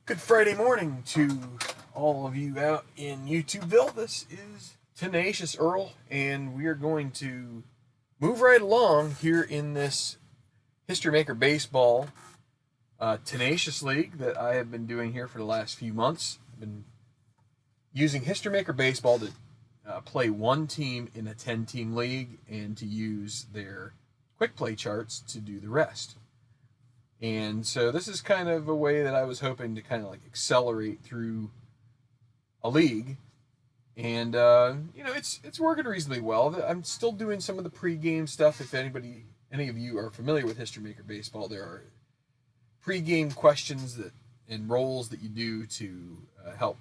Good Friday morning to all of you out in YouTubeville. This is Tenacious Earl, and we are going to move right along here in this History Maker Baseball Tenacious League that I have been doing here for the last few months. I've been using History Maker Baseball to play one team in a 10-team league and to use their quick play charts to do the rest. And so this is kind of a way that I was hoping to kind of like accelerate through a league. And it's working reasonably well. I'm still doing some of the pregame stuff. If any of you are familiar with History Maker Baseball, there are pregame questions and roles that you do to help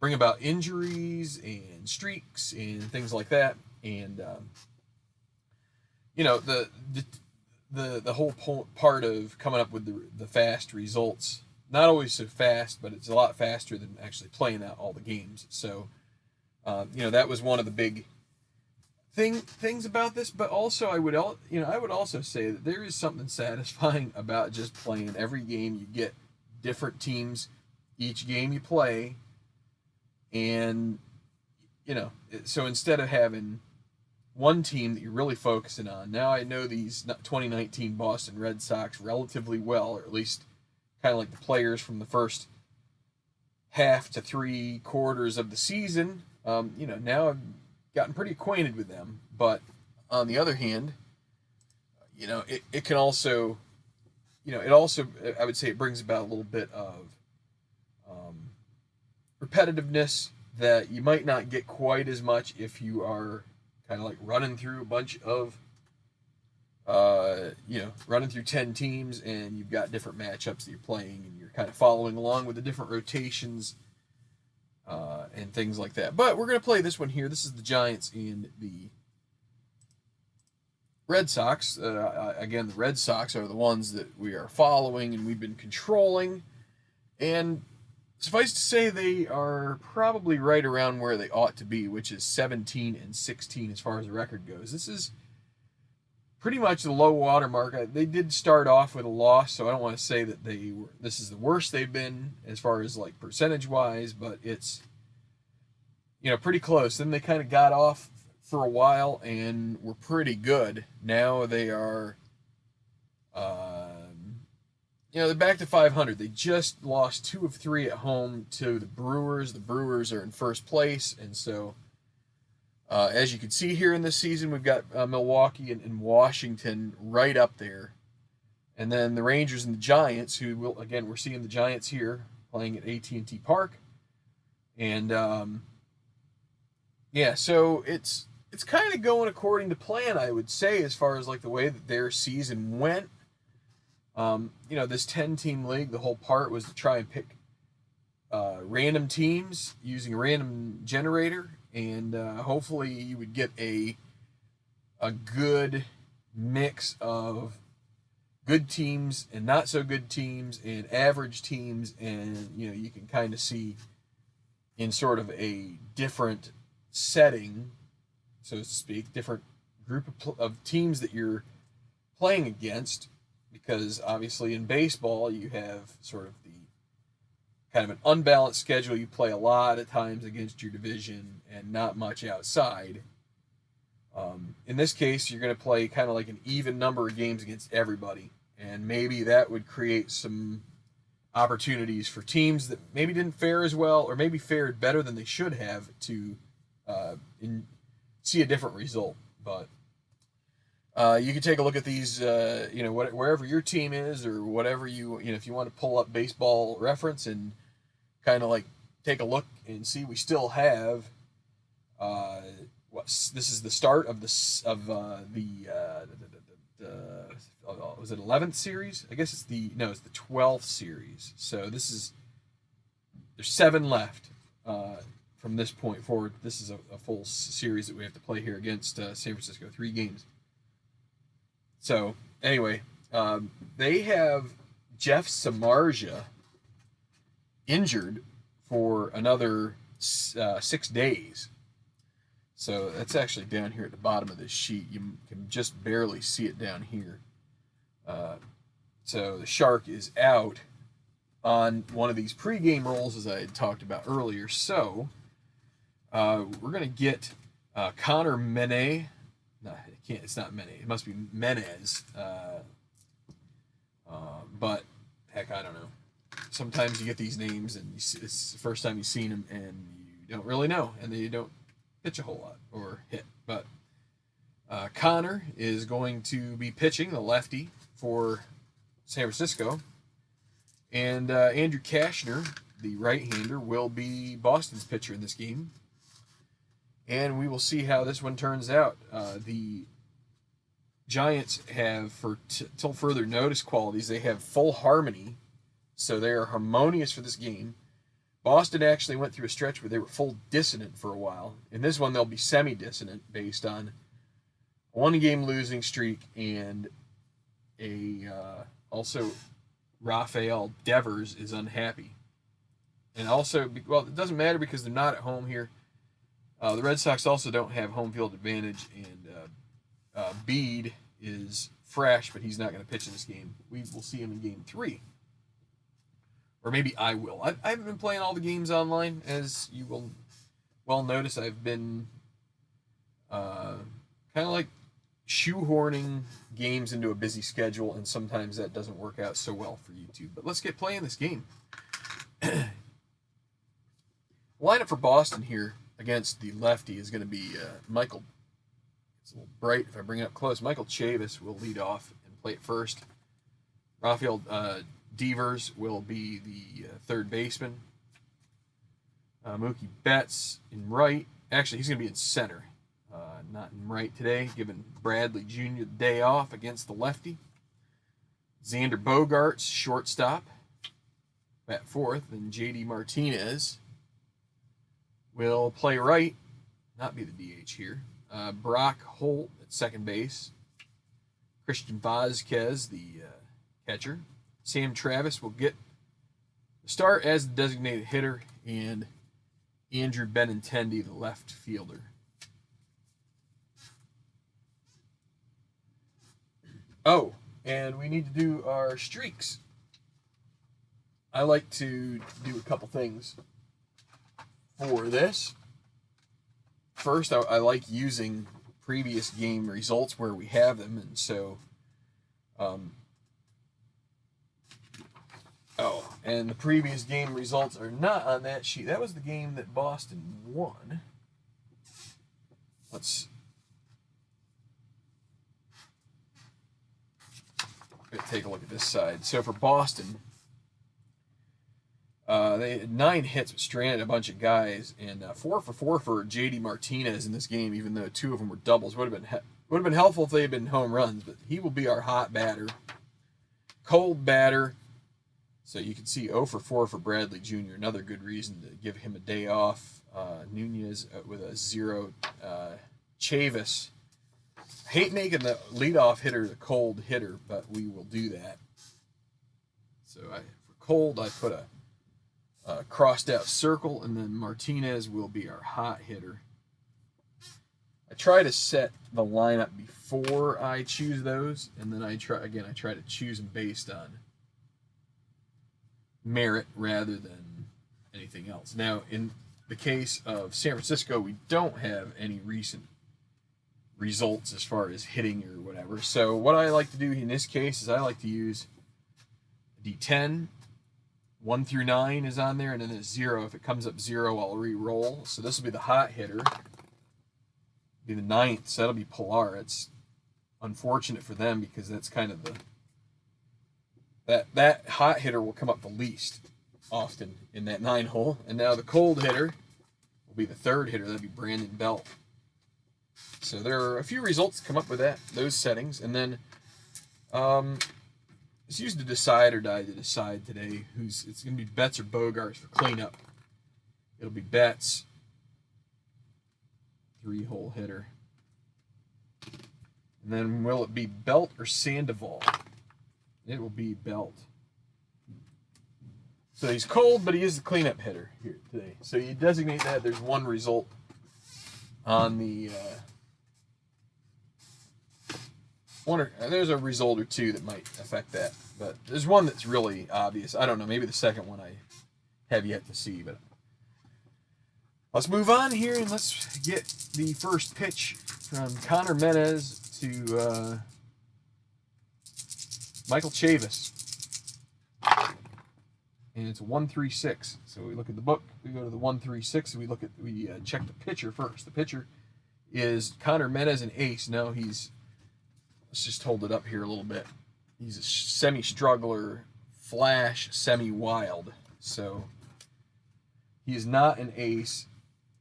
bring about injuries and streaks and things like that. And the whole part of coming up with the fast results, not always so fast, but it's a lot faster than actually playing out all the games. So that was one of the big things about this. But also I would also say that there is something satisfying about just playing every game. You get different teams each game you play, and so instead of having one team that you're really focusing on. Now I know these 2019 Boston Red Sox relatively well, or at least kind of like the players from the first half to 3/4 of the season. Now I've gotten pretty acquainted with them. But on the other hand, it can also, I would say it brings about a little bit of repetitiveness that you might not get quite as much if you are kind of like running through a bunch of, running through 10 teams and you've got different matchups that you're playing and you're kind of following along with the different rotations and things like that. But we're going to play this one here. This is the Giants and the Red Sox. Again, the Red Sox are the ones that we are following and we've been controlling. And suffice to say, they are probably right around where they ought to be, which is 17-16 as far as the record goes. This is pretty much the low water mark. They did start off with a loss, so I don't want to say that this is the worst they've been as far as like percentage-wise, but it's pretty close. Then they kind of got off for a while and were pretty good. Now they are they're back to 500. They just lost 2 of 3 at home to the Brewers. The Brewers are in first place, and so as you can see here in this season, we've got Milwaukee and Washington right up there, and then the Rangers and the Giants, we're seeing the Giants here playing at AT&T Park, and so it's kind of going according to plan, I would say, as far as like the way that their season went. This 10-team league, the whole part was to try and pick random teams using a random generator, and hopefully you would get a good mix of good teams and not so good teams and average teams, and you can kind of see in sort of a different setting, so to speak, different group of teams that you're playing against. Because obviously in baseball you have sort of the kind of an unbalanced schedule. You play a lot of times against your division and not much outside. In this case, you're going to play kind of like an even number of games against everybody, and maybe that would create some opportunities for teams that maybe didn't fare as well or maybe fared better than they should have to see a different result. But you can take a look at these, wherever your team is or whatever if you want to pull up Baseball Reference and kind of like take a look and see. We still have this is the start of was it 11th series? I guess it's the 12th series. So there's 7 left from this point forward. This is a full series that we have to play here against San Francisco, 3 games. So, anyway, they have Jeff Samardzija injured for another 6 days. So, that's actually down here at the bottom of this sheet. You can just barely see it down here. So, the Shark is out on one of these pregame rolls, as I had talked about earlier. So we're going to get Connor Mene. No, it can't. It's not Mene. It must be Menez. But heck, I don't know. Sometimes you get these names and it's the first time you've seen them and you don't really know, and they don't pitch a whole lot or hit. But Connor is going to be pitching, the lefty, for San Francisco. And Andrew Kashner, the right-hander, will be Boston's pitcher in this game. And we will see how this one turns out. The Giants have, for till further notice qualities, they have full harmony. So they are harmonious for this game. Boston actually went through a stretch where they were full dissonant for a while. In this one, they'll be semi-dissonant based on a one-game losing streak and also Rafael Devers is unhappy. And also, well, it doesn't matter because they're not at home here. The Red Sox also don't have home field advantage, and Bede is fresh, but he's not going to pitch in this game. We will see him in Game 3. Or maybe I will. I haven't been playing all the games online, as you will well notice. I've been kind of like shoehorning games into a busy schedule, and sometimes that doesn't work out so well for YouTube. But let's get playing this game. Lineup for Boston here against the lefty is going to be Michael. It's a little bright if I bring it up close. Michael Chavis will lead off and play at first. Rafael Devers will be the third baseman. Mookie Betts in right. Actually, he's going to be in center, not in right today, giving Bradley Jr. the day off against the lefty. Xander Bogaerts, shortstop, at fourth. And J.D. Martinez will play right, not be the DH here. Brock Holt at second base. Christian Vazquez, the catcher. Sam Travis will get the start as the designated hitter, and Andrew Benintendi, the left fielder. Oh, and we need to do our streaks. I like to do a couple things for this. First, I like using previous game results where we have them, and so and the previous game results are not on that sheet. That was the game that Boston won. Let's take a look at this side. So for Boston, they had 9 hits but stranded a bunch of guys, and 4 for 4 for J.D. Martinez in this game, even though 2 of them were doubles. Would have been helpful if they had been home runs, but he will be our hot batter. Cold batter. So you can see 0 for 4 for Bradley Jr., another good reason to give him a day off. Nunez with a 0. Chavis. I hate making the leadoff hitter the cold hitter, but we will do that. So for cold, I put a crossed out circle, and then Martinez will be our hot hitter. I try to set the lineup before I choose those, and then I try to choose them based on merit rather than anything else. Now, in the case of San Francisco, we don't have any recent results as far as hitting or whatever. So what I like to do in this case is I like to use D10. 1 through 9 is on there, and then there's 0. If it comes up 0, I'll re-roll. So this will be the hot hitter. Be the 9th, so that'll be Pilar. It's unfortunate for them because that's kind of the that hot hitter will come up the least often in that 9 hole. And now the cold hitter will be the 3rd hitter. That'd be Brandon Belt. So there are a few results to come up with those settings, and then let's use the decide or die to decide today. It's going to be Betts or Bogaerts for cleanup. It'll be Betts, 3-hole hitter. And then will it be Belt or Sandoval? It will be Belt. So he's cold, but he is the cleanup hitter here today. So you designate that. There's one result on the there's a result or two that might affect that. But there's one that's really obvious. I don't know. Maybe the second one I have yet to see. But let's move on here and let's get the first pitch from Connor Menez to Michael Chavis. And it's a 1-3-6. So we look at the book, we go to the 1-3-6, and we check the pitcher first. The pitcher is Connor Menez, an ace. No, let's just hold it up here a little bit. He's a semi-struggler, flash, semi-wild. So he is not an ace.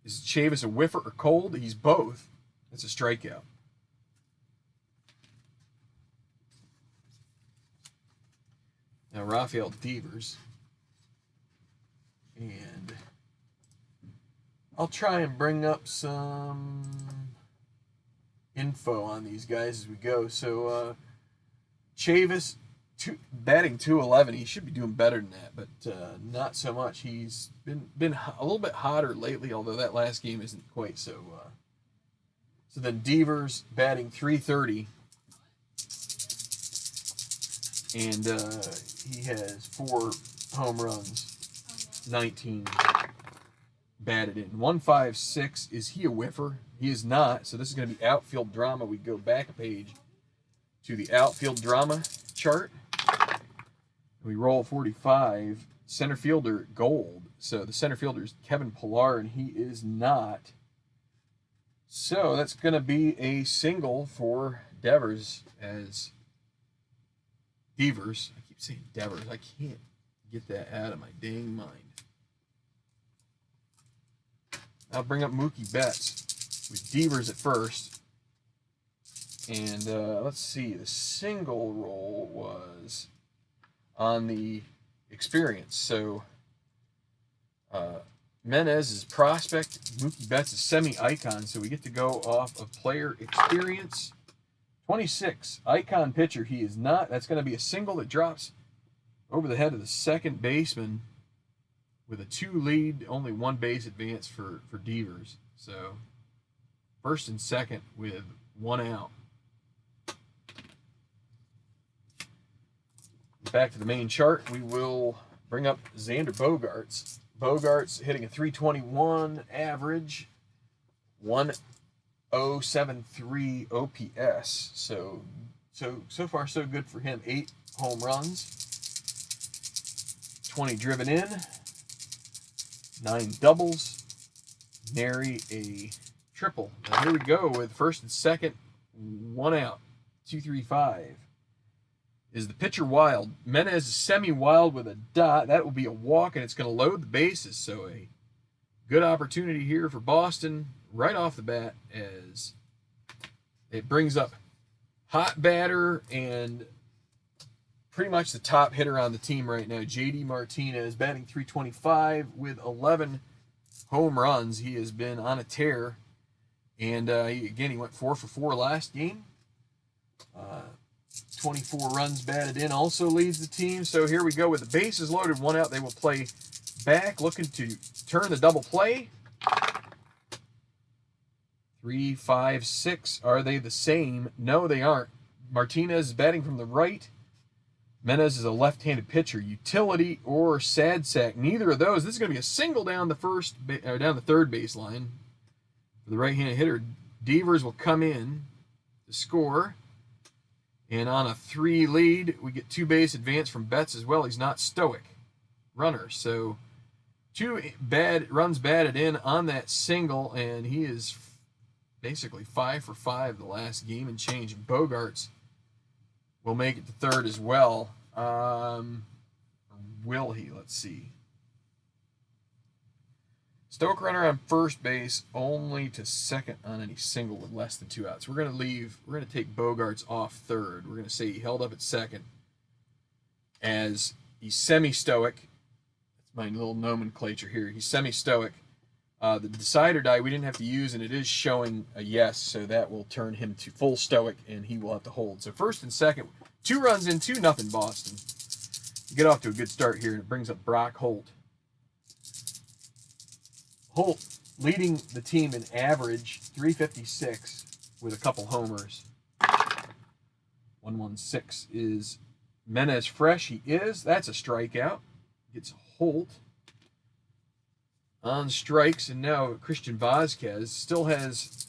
Is Chavis a whiffer or cold? He's both. It's a strikeout. Now Rafael Devers. And I'll try and bring up some info on these guys as we go. So Chavis, batting .211. He should be doing better than that, but not so much. He's been a little bit hotter lately, although that last game isn't quite so. So then Devers batting .330, and he has 4 home runs. 19 batted in. 1-5-6. Is he a whiffer? He is not. So this is going to be outfield drama. We go back a page to the outfield drama chart. We roll 45. Center fielder gold. So the center fielder is Kevin Pillar, and he is not. So that's going to be a single for Devers as Devers. I keep saying Devers. I can't get that out of my dang mind. I'll bring up Mookie Betts with Devers at first. And let's see, the single roll was on the experience. So Menez is prospect, Mookie Betts is semi-icon, so we get to go off of player experience. 26, icon pitcher, he is not. That's going to be a single that drops over the head of the second baseman with a 2 lead, only 1 base advance for Devers. So first and second with 1 out. Back to the main chart, we will bring up Xander Bogaerts. Bogaerts hitting a .321 average, 1.073 OPS. So far so good for him. 8 home runs. 20 driven in, 9 doubles, nary a triple. Now here we go with first and second, 1 out, 2-3-5. Is the pitcher wild? Menez is semi-wild with a dot. That will be a walk, and it's going to load the bases. So a good opportunity here for Boston right off the bat as it brings up hot batter and pretty much the top hitter on the team right now, J.D. Martinez, batting .325 with 11 home runs. He has been on a tear. And he went 4 for 4 last game. 24 runs batted in, also leads the team. So here we go with the bases loaded, 1 out. They will play back, looking to turn the double play. 3, 5, 6. Are they the same? No, they aren't. Martinez is batting from the right. Menez is a left-handed pitcher. Utility or sad sack. Neither of those. This is going to be a single down the third baseline for the right-handed hitter. Devers will come in to score. And on a 3 lead, we get 2 base advance from Betts as well. He's not stoic runner. So 2 runs batted in on that single, and he is basically 5 for 5 the last game and change. Bogaerts will make it to third as well. Will he? Let's see. Stoic runner on first base, only to second on any single with less than 2 outs. We're going to take Bogaerts off third. We're going to say he held up at second as he's semi-stoic. That's my little nomenclature here. He's semi-stoic. The decide or die we didn't have to use, and it is showing a yes, so that will turn him to full stoic, and he will have to hold. So first and second, 2 runs in, 2-0 Boston. Get off to a good start here, and it brings up Brock Holt. Holt leading the team in average, .356 with a couple homers. 116 is Menez fresh, he is. That's a strikeout. Gets Holt on strikes, and now Christian Vazquez still has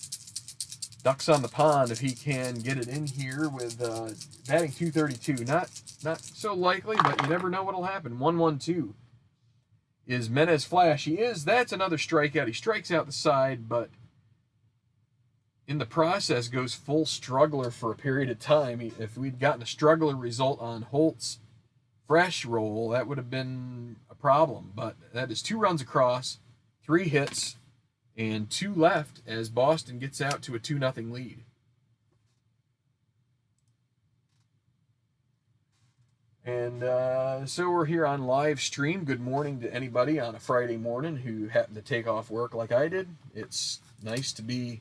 ducks on the pond if he can get it in here with batting .232. Not so likely, but you never know what'll happen. 1-1-2 is Menez flash. He is. That's another strikeout. He strikes out the side, but in the process goes full struggler for a period of time. If we'd gotten a struggler result on Holt's fresh roll, that would have been a problem. But that is 2 runs across, 3 hits, and 2 left as Boston gets out to a 2-0 lead. And so we're here on live stream. Good morning to anybody on a Friday morning who happened to take off work like I did. It's nice to be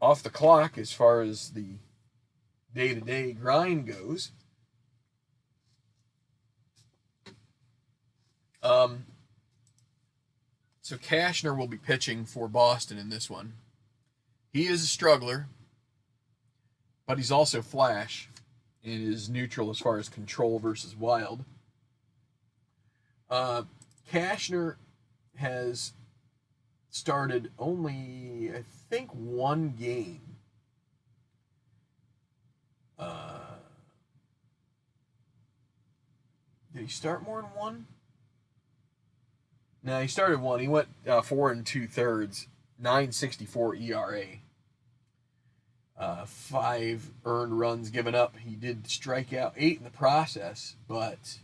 off the clock as far as the day-to-day grind goes. So Cashner will be pitching for Boston in this one. He is a struggler, but he's also flash and is neutral as far as control versus wild. Cashner has started only, I think, 1 game. Did he start more than 1? No, he started 1. He went 4 2/3, 9.64 ERA. 5 earned runs given up. He did strike out 8 in the process, but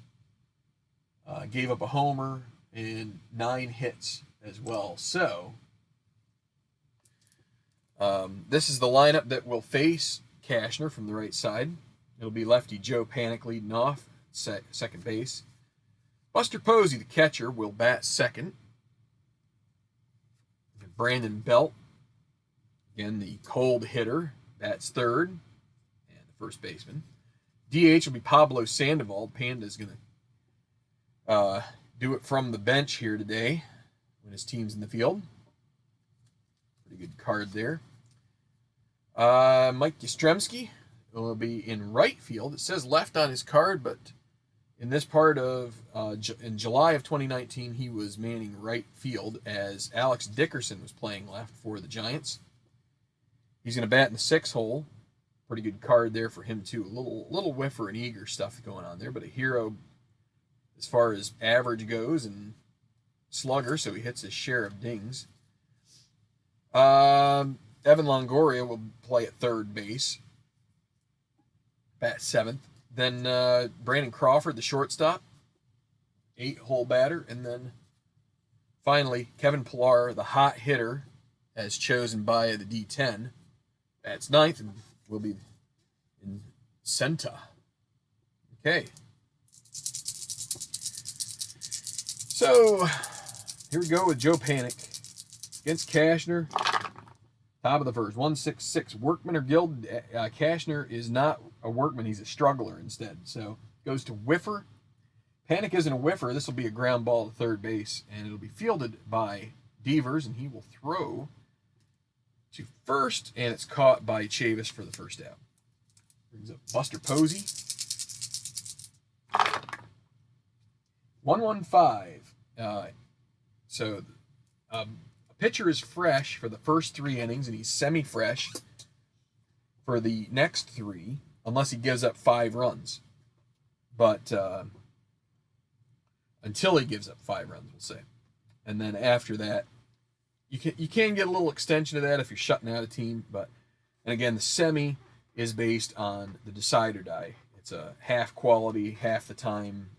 gave up a homer and 9 hits as well. So this is the lineup that will face Cashner from the right side. It'll be lefty Joe Panik leading off, second base. Buster Posey, the catcher, will bat second. Brandon Belt, again the cold hitter, bats third, and the first baseman. DH will be Pablo Sandoval. Panda's going to do it from the bench here today when his team's in the field. Pretty good card there. Mike Yastrzemski will be in right field. It says left on his card, but in this part of, in July of 2019, he was manning right field as Alex Dickerson was playing left for the Giants. He's going to bat in the 6 hole. Pretty good card there for him, too. A little whiffer and eager stuff going on there, but a hero as far as average goes and slugger, so he hits his share of dings. Evan Longoria will play at third base, bat 7th. Then Brandon Crawford, the shortstop, 8-hole batter. And then finally, Kevin Pillar, the hot hitter, as chosen by the D10, bats 9th and will be in center. Okay. So here we go with Joe Panik against Cashner. Top of the first, 1-6-6. Workman or Guild. Cashner is not a workman. He's a struggler instead. So goes to whiffer. Panik isn't a whiffer. This will be a ground ball to third base, and it'll be fielded by Devers, and he will throw to first, and it's caught by Chavis for the first out. Brings up Buster Posey. 1-1-5. A pitcher is fresh for the first 3 innings, and he's semi-fresh for the next 3, unless he gives up 5 runs. But until he gives up 5 runs, we'll say. And then after that, you can get a little extension of that if you're shutting out a team. And again, the semi is based on the decide or die. It's a half quality, half the time.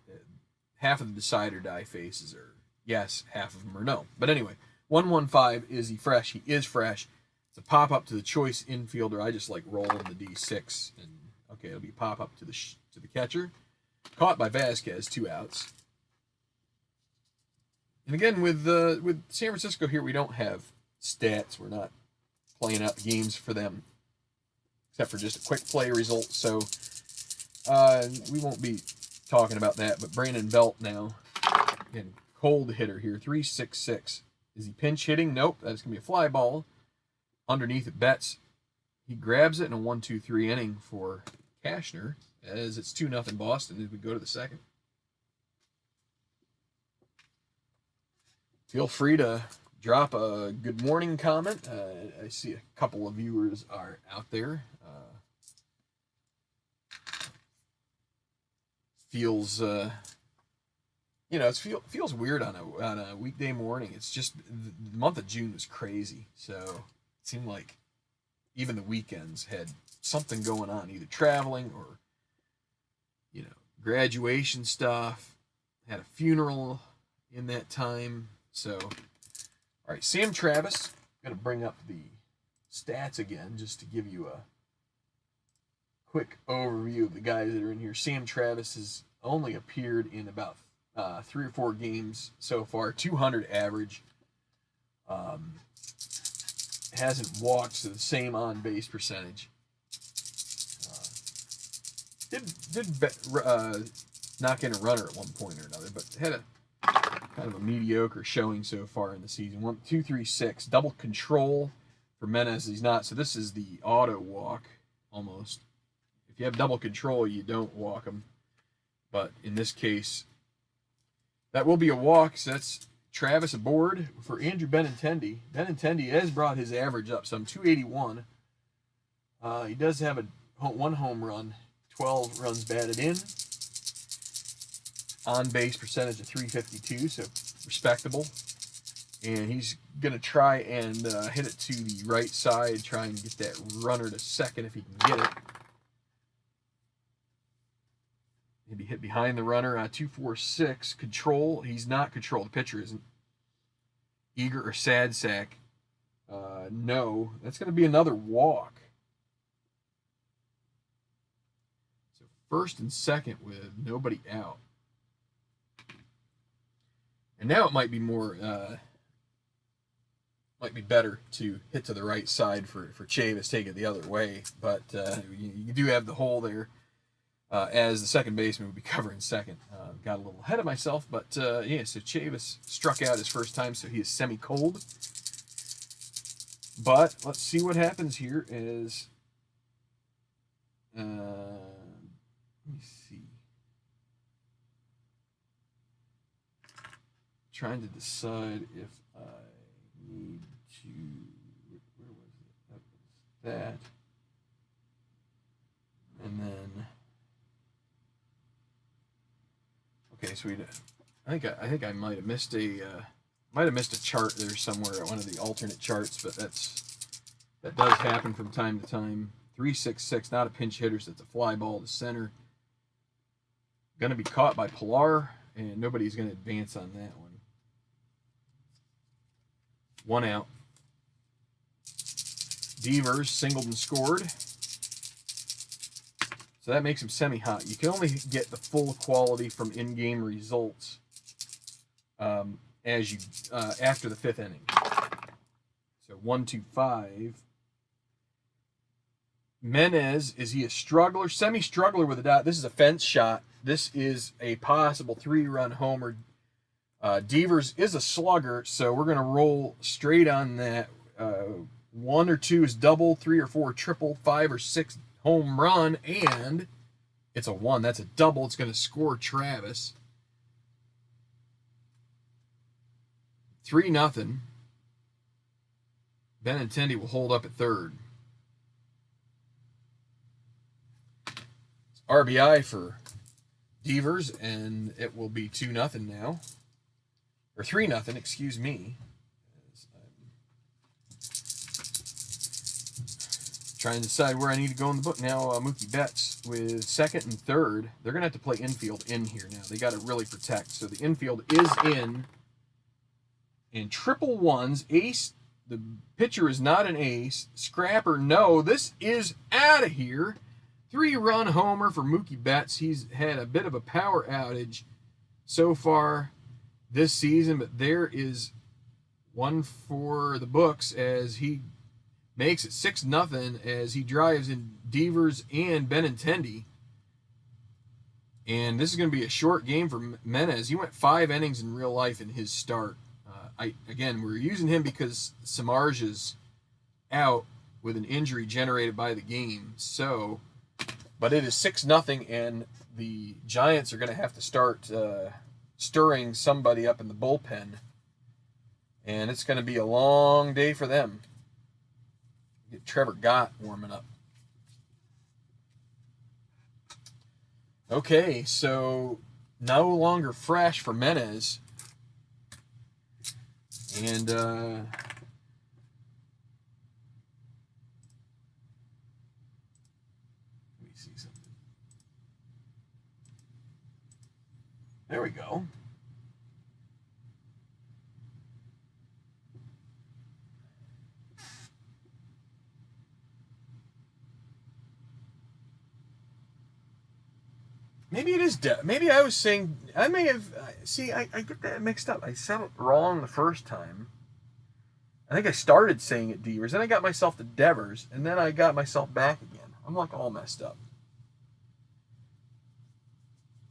Half of the decide or die faces are yes, half of them are no. But anyway, 1-1-5, is he fresh? He is fresh. It's a pop-up to the choice infielder. I just like rolling the D6. And okay, it'll be pop-up to the catcher. Caught by Vazquez, 2 outs. And again, with San Francisco here, we don't have stats. We're not playing out the games for them, except for just a quick play result. So we won't be talking about that. But Brandon Belt now, again, cold hitter here, 3-6-6. Is he pinch hitting? Nope. That's going to be a fly ball. Underneath it, Betts. He grabs it in a 1-2-3 inning for Cashner. as it's 2-0 Boston as we go to the second. Feel free to drop a good morning comment. I see a couple of viewers are out there. Feels you know, feels weird on a weekday morning. It's just the month of June was crazy, so it seemed like even the weekends had something going on, either traveling or, you know, graduation stuff. Had a funeral in that time. So, all right, Sam Travis. I'm gonna bring up the stats again just to give you a quick overview of the guys that are in here. Sam Travis has only appeared in about 3 or 4 games so far, 200 average. Hasn't walked, so the same on base percentage. Did knock in a runner at one point or another, but had a kind of a mediocre showing so far in the season. 2.36 double control for Menez. He's not, so this is the auto walk almost. If you have double control, you don't walk him, but in this case, that will be a walk. So that's Travis aboard for Andrew Benintendi. Benintendi has brought his average up some 281. He does have one home run, 12 runs batted in. On base percentage of 352, so respectable. And he's going to try and hit it to the right side, try and get that runner to second if he can get it. Maybe hit behind the runner. 2.46 control. He's not control. The pitcher isn't. Eager or sad sack. No. That's going to be another walk. So first and second with nobody out. And now it might be more, might be better to hit to the right side for Chavis, take it the other way. But you do have the hole there. As the second baseman would be covering second. Got a little ahead of myself, but yeah, so Chavis struck out his first time, so he is semi-cold. But let's see what happens here as, let me see. Trying to decide if I need to, where was it? That was that. And then, okay, so I think I might have missed a chart there somewhere at one of the alternate charts, but that does happen from time to time. 3.66, not a pinch hitter, so it's a fly ball to center. Going to be caught by Pilar, and nobody's going to advance on that one. 1 out. Devers singled and scored. So that makes him semi-hot. You can only get the full quality from in-game results as you after the 5th inning. So 1-2-5. Menez, is he a struggler? Semi-struggler with a dot. This is a fence shot. This is a possible 3-run homer. Devers is a slugger, so we're going to roll straight on that. 1 or 2 is double, 3 or 4 triple, 5 or 6 home run, and it's a 1. That's a double. It's going to score Travis. 3-0. Benintendi will hold up at third. It's RBI for Devers, and it will be 2-0 now. Or 3-0, excuse me. Trying to decide where I need to go in the book now. Mookie Betts with second and third. They're going to have to play infield in here now. They got to really protect. So the infield is in. And triple ones. Ace. The pitcher is not an ace. Scrapper, no. This is out of here. 3-run homer for Mookie Betts. He's had a bit of a power outage so far this season, but there is one for the books as he makes it 6-0 as he drives in Devers and Benintendi. And this is going to be a short game for Menez. He went 5 innings in real life in his start. Again, we're using him because Samardzija is out with an injury generated by the game. So But it is 6-0, and the Giants are going to have to start stirring somebody up in the bullpen. And it's going to be a long day for them. Get Trevor Gott warming up. Okay, so no longer fresh for Menez. And let me see something. There we go. Maybe it is maybe I was saying, I may have, see, I get that mixed up. I said it wrong the first time. I think I started saying it Devers, then I got myself to Devers, and then I got myself back again. I'm like all messed up.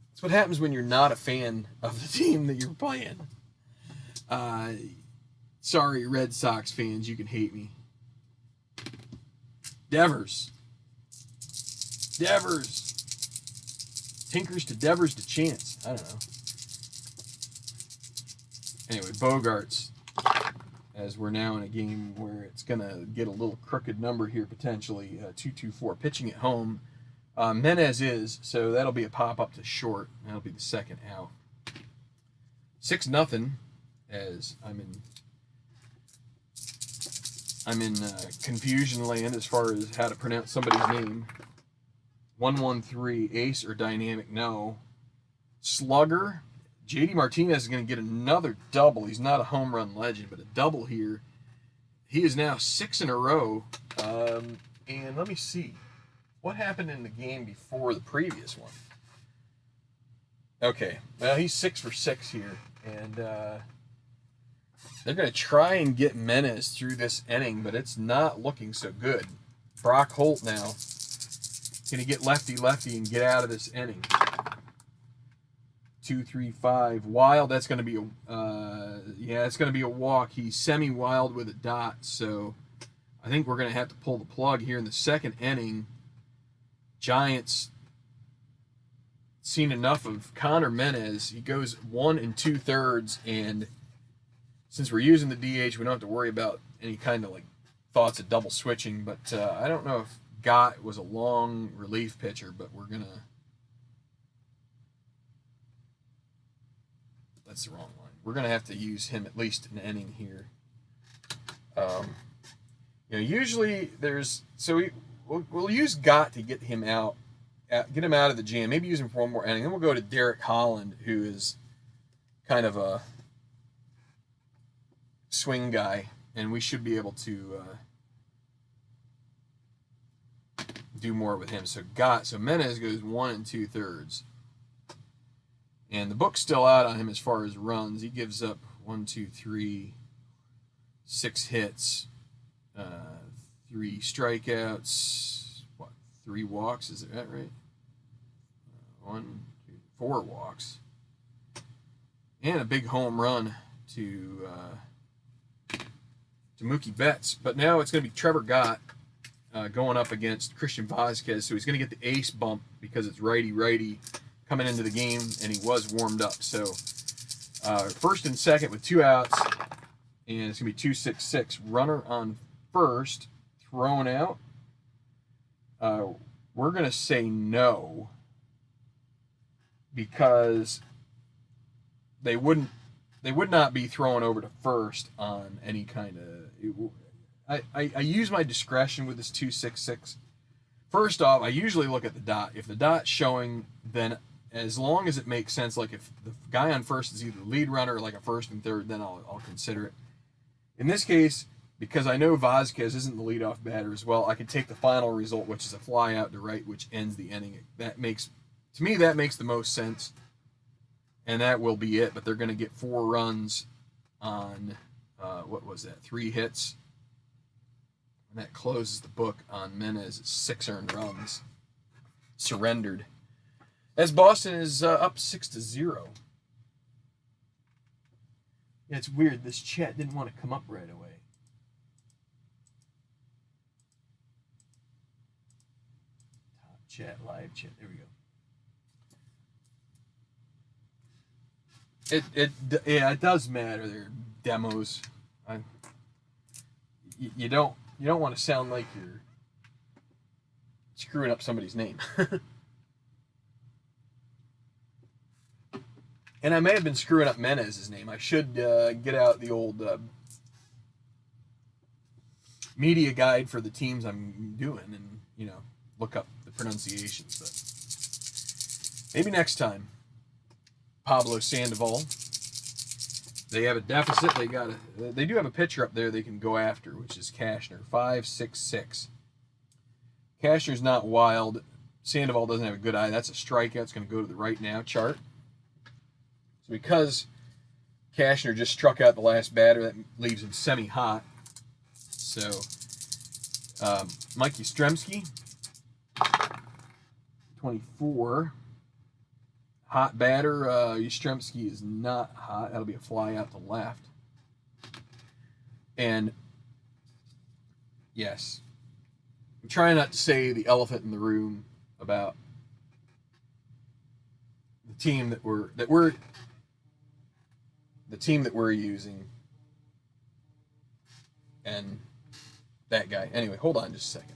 That's what happens when you're not a fan of the team that you're playing. Sorry, Red Sox fans, you can hate me. Devers. Devers. Tinkers to Devers to Chance. I don't know. Anyway, Bogarts, as we're now in a game where it's going to get a little crooked number here, potentially. 2-2-4. Pitching at home. Menez is, so that'll be a pop-up to short. That'll be the second out. 6-0, as I'm in confusion land as far as how to pronounce somebody's name. 113, ace or dynamic? No. Slugger. JD Martinez is going to get another double. He's not a home run legend, but a double here. He is now 6 in a row. And let me see. What happened in the game before the previous one? Okay. Well, he's 6 for 6 here. And they're going to try and get Menez through this inning, but it's not looking so good. Brock Holt now going to get lefty and get out of this inning. 2-3-5 wild. That's going to be it's going to be a walk. He's semi-wild with a dot, so I think we're going to have to pull the plug here in the second inning. Giants seen enough of Connor Menez. He goes 1 2/3, and since we're using the DH, we don't have to worry about any kind of like thoughts of double switching. But I don't know if Gott was a long relief pitcher, but we're gonna. That's the wrong line. We're gonna have to use him at least an inning here. Usually there's we'll use Gott to get him out, get him out of the jam. Maybe use him for one more inning. Then we'll go to Derek Holland, who is kind of a swing guy, and we should be able to do more with him. So Menez goes 1 2/3. And the book's still out on him as far as runs. He gives up 6 hits, 3 strikeouts, 3 walks, is that right? 4 walks. And a big home run to Mookie Betts. But now it's going to be Trevor Gott going up against Christian Vazquez, so he's going to get the ace bump because it's righty-righty coming into the game, and he was warmed up. So first and second with 2 outs, and it's going to be 2-6-6. Runner on first, thrown out. We're going to say no because they would not be thrown over to first on any kind of. I use my discretion with this 2-6-6. First off, I usually look at the dot. If the dot's showing, then as long as it makes sense, like if the guy on first is either the lead runner or like a first and third, then I'll consider it. In this case, because I know Vazquez isn't the leadoff batter as well, I can take the final result, which is a fly out to right, which ends the inning. To me, that makes the most sense, and that will be it. But they're going to get 4 runs on, 3 hits. And that closes the book on Menez. 6 earned runs surrendered. As Boston is up 6-0. Yeah, it's weird. This chat didn't want to come up right away. Top Chat, live chat. There we go. Yeah, it does matter. They're demos. You don't want to sound like you're screwing up somebody's name. And I may have been screwing up Menez's name. I should get out the old media guide for the teams I'm doing and, you know, look up the pronunciations. But maybe next time. Pablo Sandoval. They have a deficit. They do have a pitcher up there they can go after, which is Cashner, 5.66. Cashner's not wild. Sandoval doesn't have a good eye. That's a strikeout. It's going to go to the right now chart. So because Cashner just struck out the last batter, that leaves him semi-hot. So Mike Yastrzemski, 24. Hot batter. Yastrzemski is not hot. That'll be a fly out to left. And yes, I'm trying not to say the elephant in the room about the team that we're using and that guy. Anyway, hold on just a second.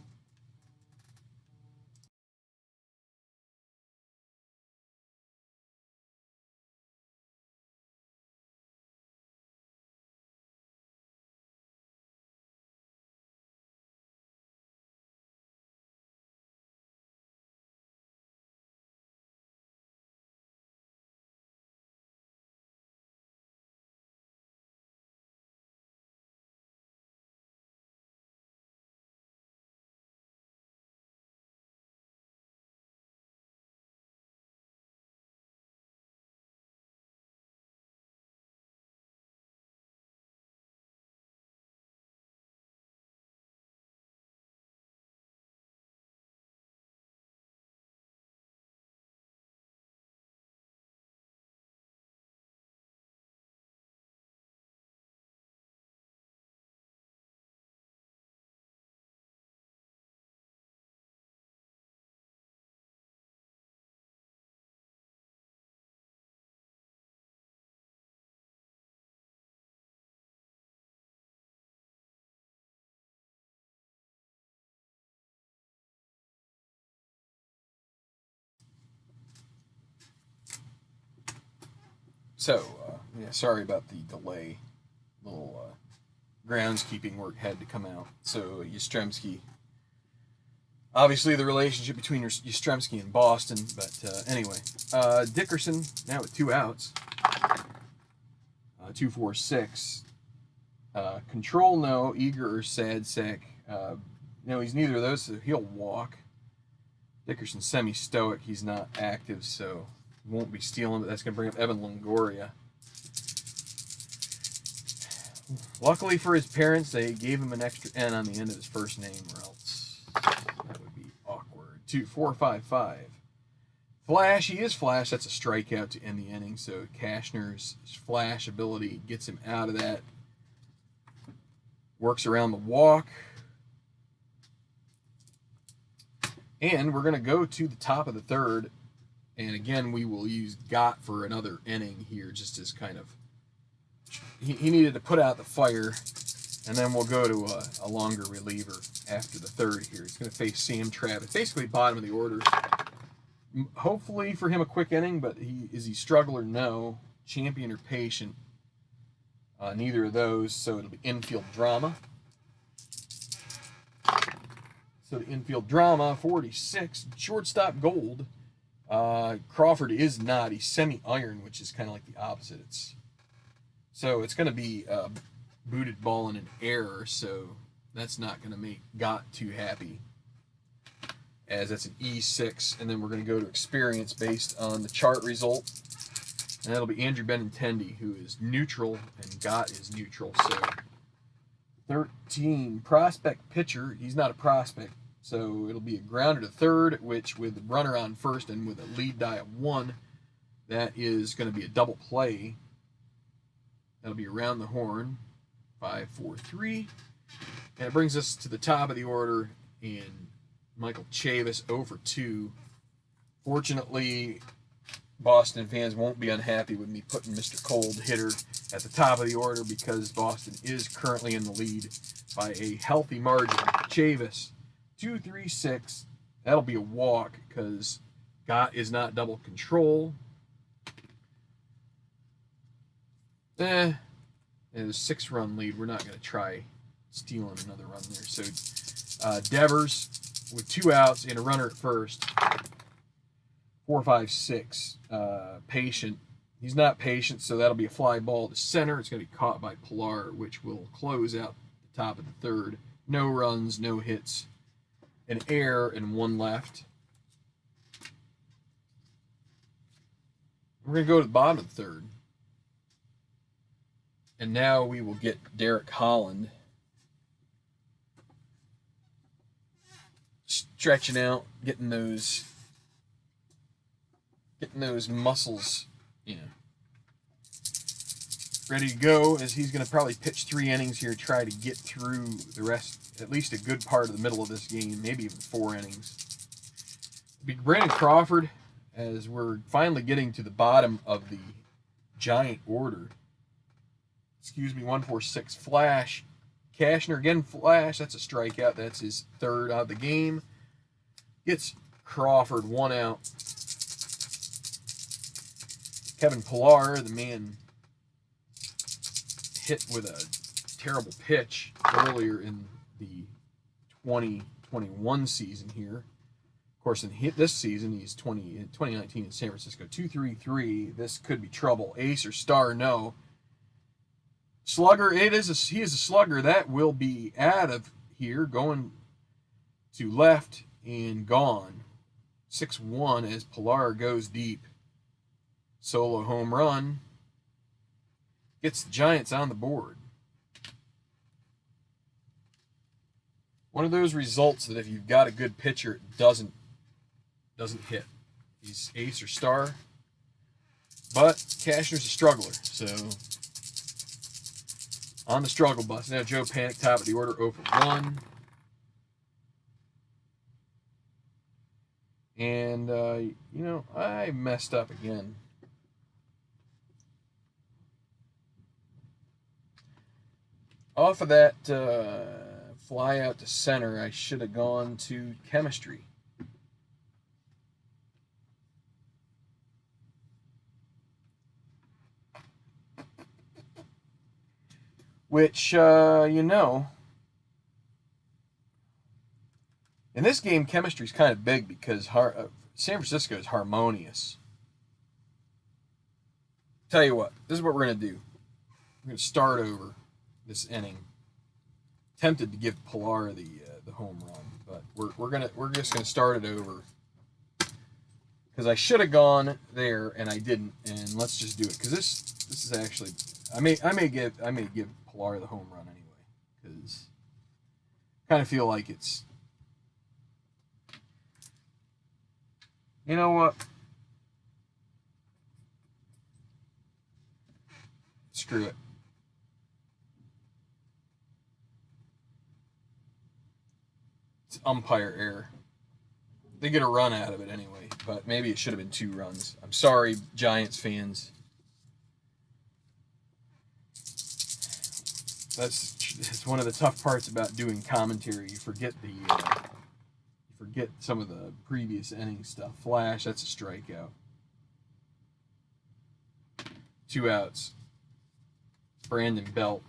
So, yeah, sorry about the delay. Little groundskeeping work had to come out. So, Yastrzemski. Obviously, the relationship between Yastrzemski and Boston, but anyway. Dickerson, now with 2 outs. 2-4-6. Control, no. Eager or sad sack. No, he's neither of those, so he'll walk. Dickerson's semi-stoic. He's not active, so won't be stealing, but that's going to bring up Evan Longoria. Luckily for his parents, they gave him an extra N on the end of his first name, or else that would be awkward. 2-4-5-5. Flash, he is flash. That's a strikeout to end the inning, so Cashner's flash ability gets him out of that. Works around the walk. And we're going to go to the top of the third. And again, we will use Gott for another inning here, just as kind of... He needed to put out the fire, and then we'll go to a longer reliever after the third here. He's going to face Sam Travis, basically bottom of the order. Hopefully for him a quick inning, but is he struggler? No. Champion or patient? Neither of those, so it'll be infield drama. So the infield drama, 46, shortstop gold. Crawford is not. He's semi-iron, which is kind of like the opposite. So it's going to be a booted ball and an error, so that's not going to make Gott too happy, as that's an E6, and then we're going to go to experience based on the chart result, and that'll be Andrew Benintendi, who is neutral, and Gott is neutral. So 13, prospect pitcher. He's not a prospect, so it'll be a grounder to third, which with runner on first and with a lead die of 1, that is going to be a double play. That'll be around the horn, 5-4-3, and it brings us to the top of the order in Michael Chavis 0 for 2. Fortunately, Boston fans won't be unhappy with me putting Mr. Cold Hitter at the top of the order because Boston is currently in the lead by a healthy margin. Chavis, 2-3-6. That'll be a walk because Gott is not double control. It's a 6-run lead. We're not going to try stealing another run there. So Devers with 2 outs and a runner at first. 4-5-6. Patient. He's not patient, so that'll be a fly ball to center. It's going to be caught by Pilar, which will close out the top of the third. No runs, no hits, an error, and 1 left. We're going to go to the bottom of the third. And now we will get Derek Holland stretching out, getting those muscles, ready to go, as he's going to probably pitch 3 innings here, try to get through the rest, at least a good part of the middle of this game, maybe even 4 innings. Brandon Crawford, as we're finally getting to the bottom of the Giant order. 1-4-6 flash. Cashner again flash. That's a strikeout. That's his 3rd out of the game. Gets Crawford 1 out. Kevin Pilar, the man, hit with a terrible pitch earlier in the 2021 season here. Of course, in this season, he's 2019 in San Francisco. 2-3-3. This could be trouble. Ace or star, no. Slugger, he is a slugger. That will be out of here, going to left and gone. 6-1 as Pilar goes deep. Solo home run. Gets the Giants on the board. One of those results that if you've got a good pitcher, it doesn't hit. He's ace or star. But Cashner's a struggler, so on the struggle bus. Now Joe Panic, top of the order, 0 for 1. And, I messed up again. Off of that fly out to center, I should have gone to chemistry. Which, in this game, chemistry is kind of big because San Francisco is harmonious. Tell you what, this is what we're going to do. We're going to start over this inning. Tempted to give Pilar the home run, but we're just going to start it over because I should have gone there and I didn't, and let's just do it because this is actually I may give Pilar the home run anyway because I kind of feel like it's, you know what, screw it. It's umpire error. They get a run out of it anyway, but maybe it should have been 2 runs. I'm sorry, Giants fans. That's one of the tough parts about doing commentary. You forget some of the previous inning stuff. Flash, that's a strikeout. 2 outs. Brandon Belt.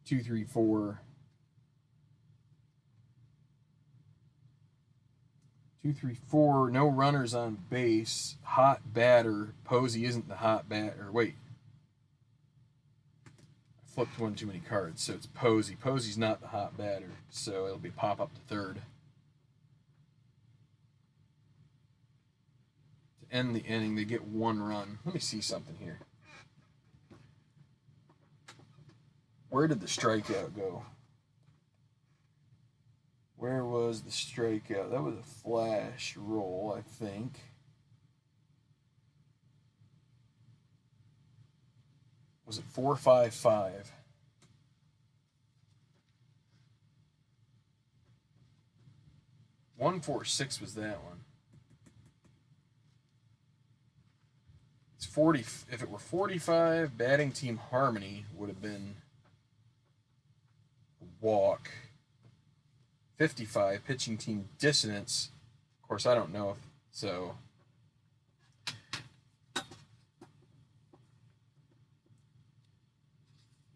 Two, 3, 4. 2, 3, 4. No runners on base. Hot batter. Posey isn't the hot batter. Wait. I flipped one too many cards. So it's Posey. Posey's not the hot batter. So it'll be pop up to third. To end the inning, they get 1 run. Let me see something here. Where did the strikeout go? Where was the strikeout? That was a flash roll, I think. Was it 4-5-5? 146 was that one. It's 40. If it were 45, batting team harmony would have been a walk. 55, pitching team dissonance. Of course, I don't know if so.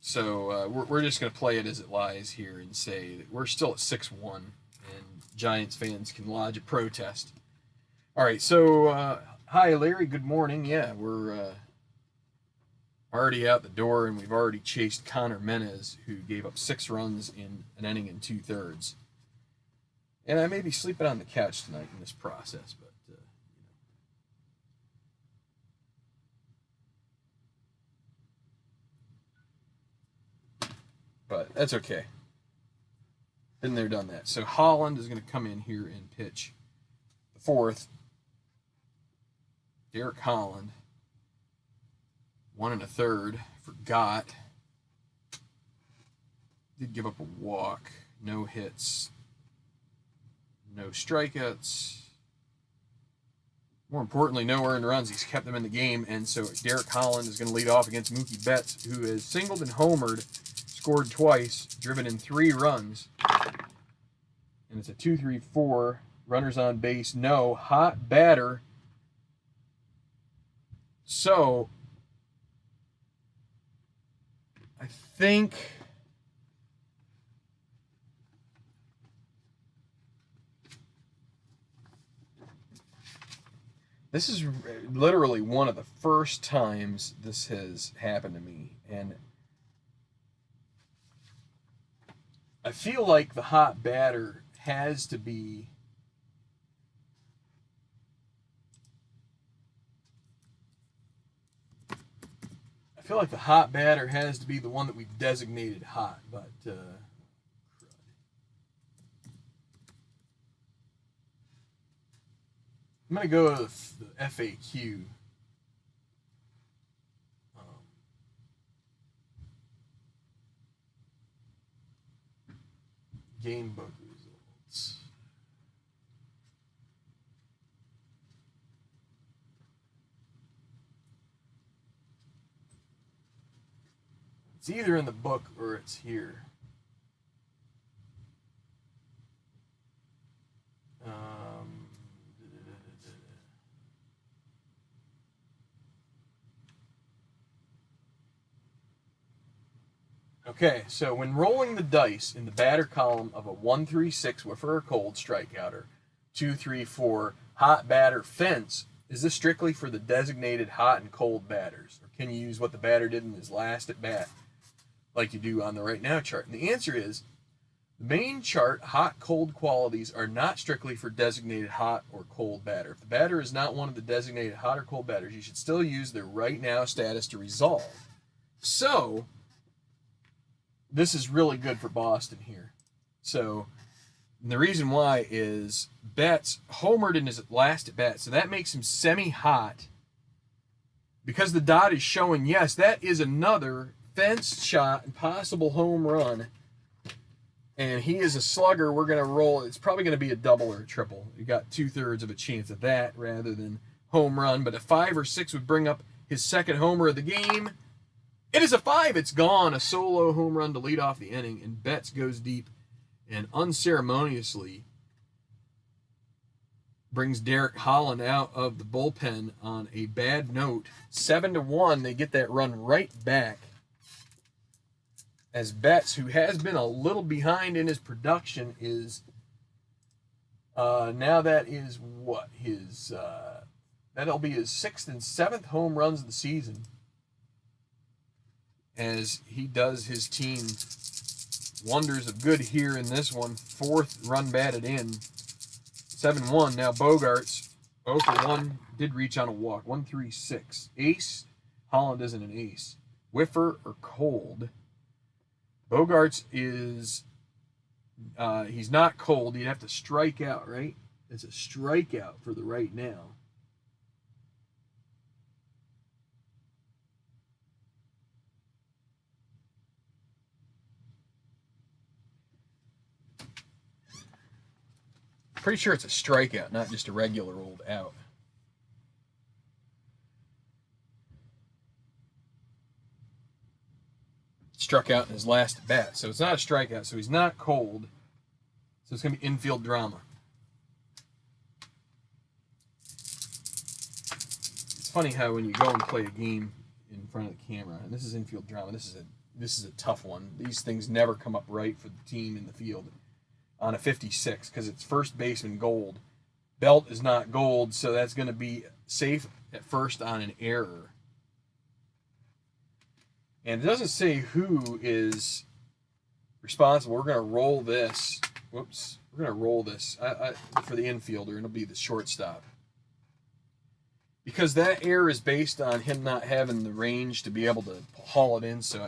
So we're just going to play it as it lies here and say that we're still at 6-1, and Giants fans can lodge a protest. All right, so hi, Larry. Good morning. Yeah, we're already out the door, and we've already chased Connor Menez, who gave up 6 runs in an inning and 2/3. And I may be sleeping on the couch tonight in this process, but but that's okay. Been there, done that. So Holland is going to come in here and pitch the 4th. Derek Holland, 1 1/3 for Gott. Did give up a walk, no hits, no strikeouts. More importantly, no earned runs. He's kept them in the game, and so Derek Holland is going to lead off against Mookie Betts, who has singled and homered, scored twice, driven in 3 runs. And it's a 2-3-4. Runners on base, no. Hot batter. So, I think this is literally one of the first times this has happened to me. And I feel like the hot batter has to be the one that we've designated hot, but I'm going to go with the FAQ. Game book results. It's either in the book or it's here. Okay, so when rolling the dice in the batter column of a 1-3-6 whiffer or cold strikeouter, 2-3-4 hot batter fence, is this strictly for the designated hot and cold batters? Or can you use what the batter did in his last at bat, like you do on the right now chart? And the answer is, the main chart, hot, cold qualities are not strictly for designated hot or cold batter. If the batter is not one of the designated hot or cold batters, you should still use their right now status to resolve. So, this is really good for Boston here. So, the reason why is Betts homered in his last at bat, so that makes him semi-hot. Because the dot is showing, yes, that is another fence shot and possible home run. And he is a slugger. We're going to roll. It's probably going to be a double or a triple. You got 2/3 of a chance of that rather than home run. But a 5 or 6 would bring up his second homer of the game. It is a 5. It's gone. A solo home run to lead off the inning. And Betts goes deep and unceremoniously brings Derek Holland out of the bullpen on a bad note. 7-1. They get that run right back. As Betts, who has been a little behind in his production, is now that is what his that'll be his 6th and 7th home runs of the season, as he does his team wonders of good here in this one. 4th run batted in. 7-1. Now Bogarts 0 for 1 did reach on a walk. 1-3-6. Ace. Holland isn't an ace. Whiffer or cold. Bogarts is, he's not cold. You'd have to strike out, right? It's a strikeout for the right now. Pretty sure it's a strikeout, not just a regular old out. Struck out in his last at bat, so it's not a strikeout, so he's not cold. So it's going to be infield drama. It's funny how when you go and play a game in front of the camera, and this is infield drama, this is a tough one. These things never come up right for the team in the field on a 56 because it's first baseman gold. Belt is not gold, so that's going to be safe at first on an error. And it doesn't say who is responsible. We're going to roll this. Whoops. We're going to roll this for the infielder, and it'll be the shortstop. Because that error is based on him not having the range to be able to haul it in, so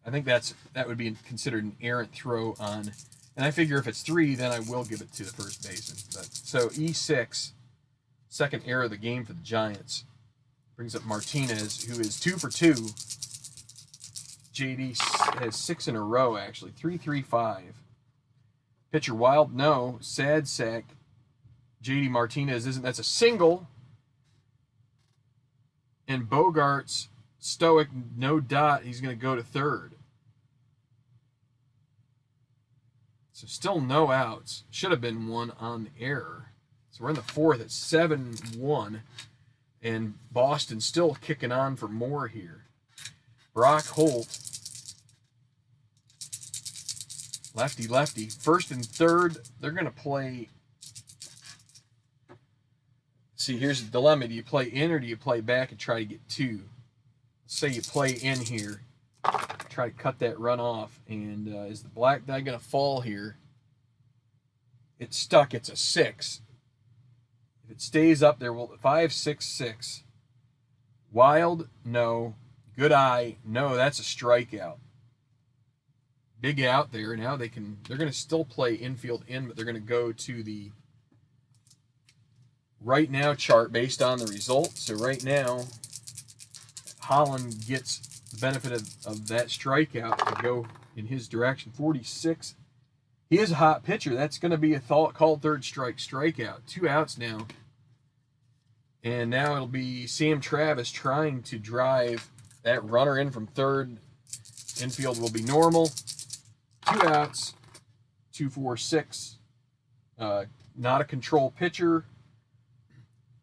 I think that would be considered an errant throw on. And I figure if it's 3, then I will give it to the first baseman. So E6, second error of the game for the Giants. Brings up Martinez, who is 2 for 2. JD has 6 in a row, actually. 3-3-5. Pitcher wild, no. Sad sack. JD Martinez isn't. That's a single. And Bogart's stoic, no dot. He's going to go to third. So still no outs. Should have been one on the error. So we're in the fourth at 7-1. And Boston still kicking on for more here. Brock Holt. Lefty. First and third, they're going to play. See, here's the dilemma. Do you play in or do you play back and try to get 2? Say you play in here. Try to cut that run off. And is the black die going to fall here? It's stuck. It's a 6. If it stays up there, 5-6-6. Wild, no. Good eye, no. That's a strikeout. Big out there. Now they're going to still play infield in, but they're going to go to the right now chart based on the result. So right now, Holland gets the benefit of that strikeout to go in his direction. 46. He is a hot pitcher. That's going to be a called third strikeout. 2 outs now. And now it'll be Sam Travis trying to drive that runner in from third. Infield will be normal. 2 outs. 2-4-6. Not a control pitcher.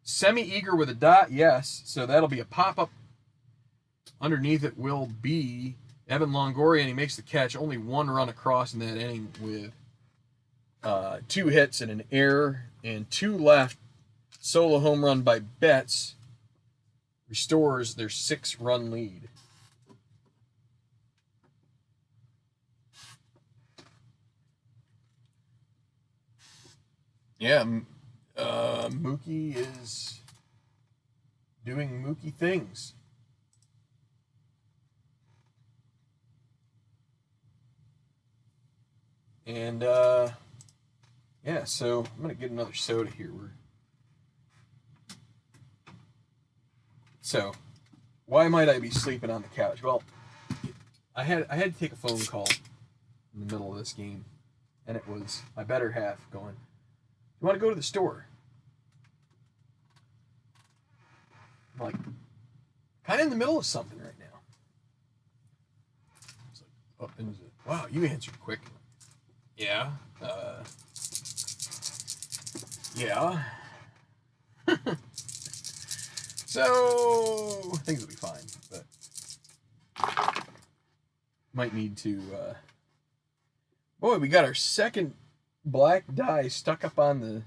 Semi-eager with a dot, yes. So that'll be a pop-up. Underneath it will be Evan Longoria, and he makes the catch. Only 1 run across in that inning with 2 hits and an error. And 2 left. Solo home run by Betts restores their 6-run lead. Yeah, Mookie is doing Mookie things. And, yeah, so I'm going to get another soda here. So, why might I be sleeping on the couch? Well, I had to take a phone call in the middle of this game, and it was my better half going, "You want to go to the store?" I'm like, kind of in the middle of something right now. It's like, oh, and it was wow, you answered quick. Yeah. Yeah. So things will be fine, but might need to. Boy, we got our second black die stuck up on the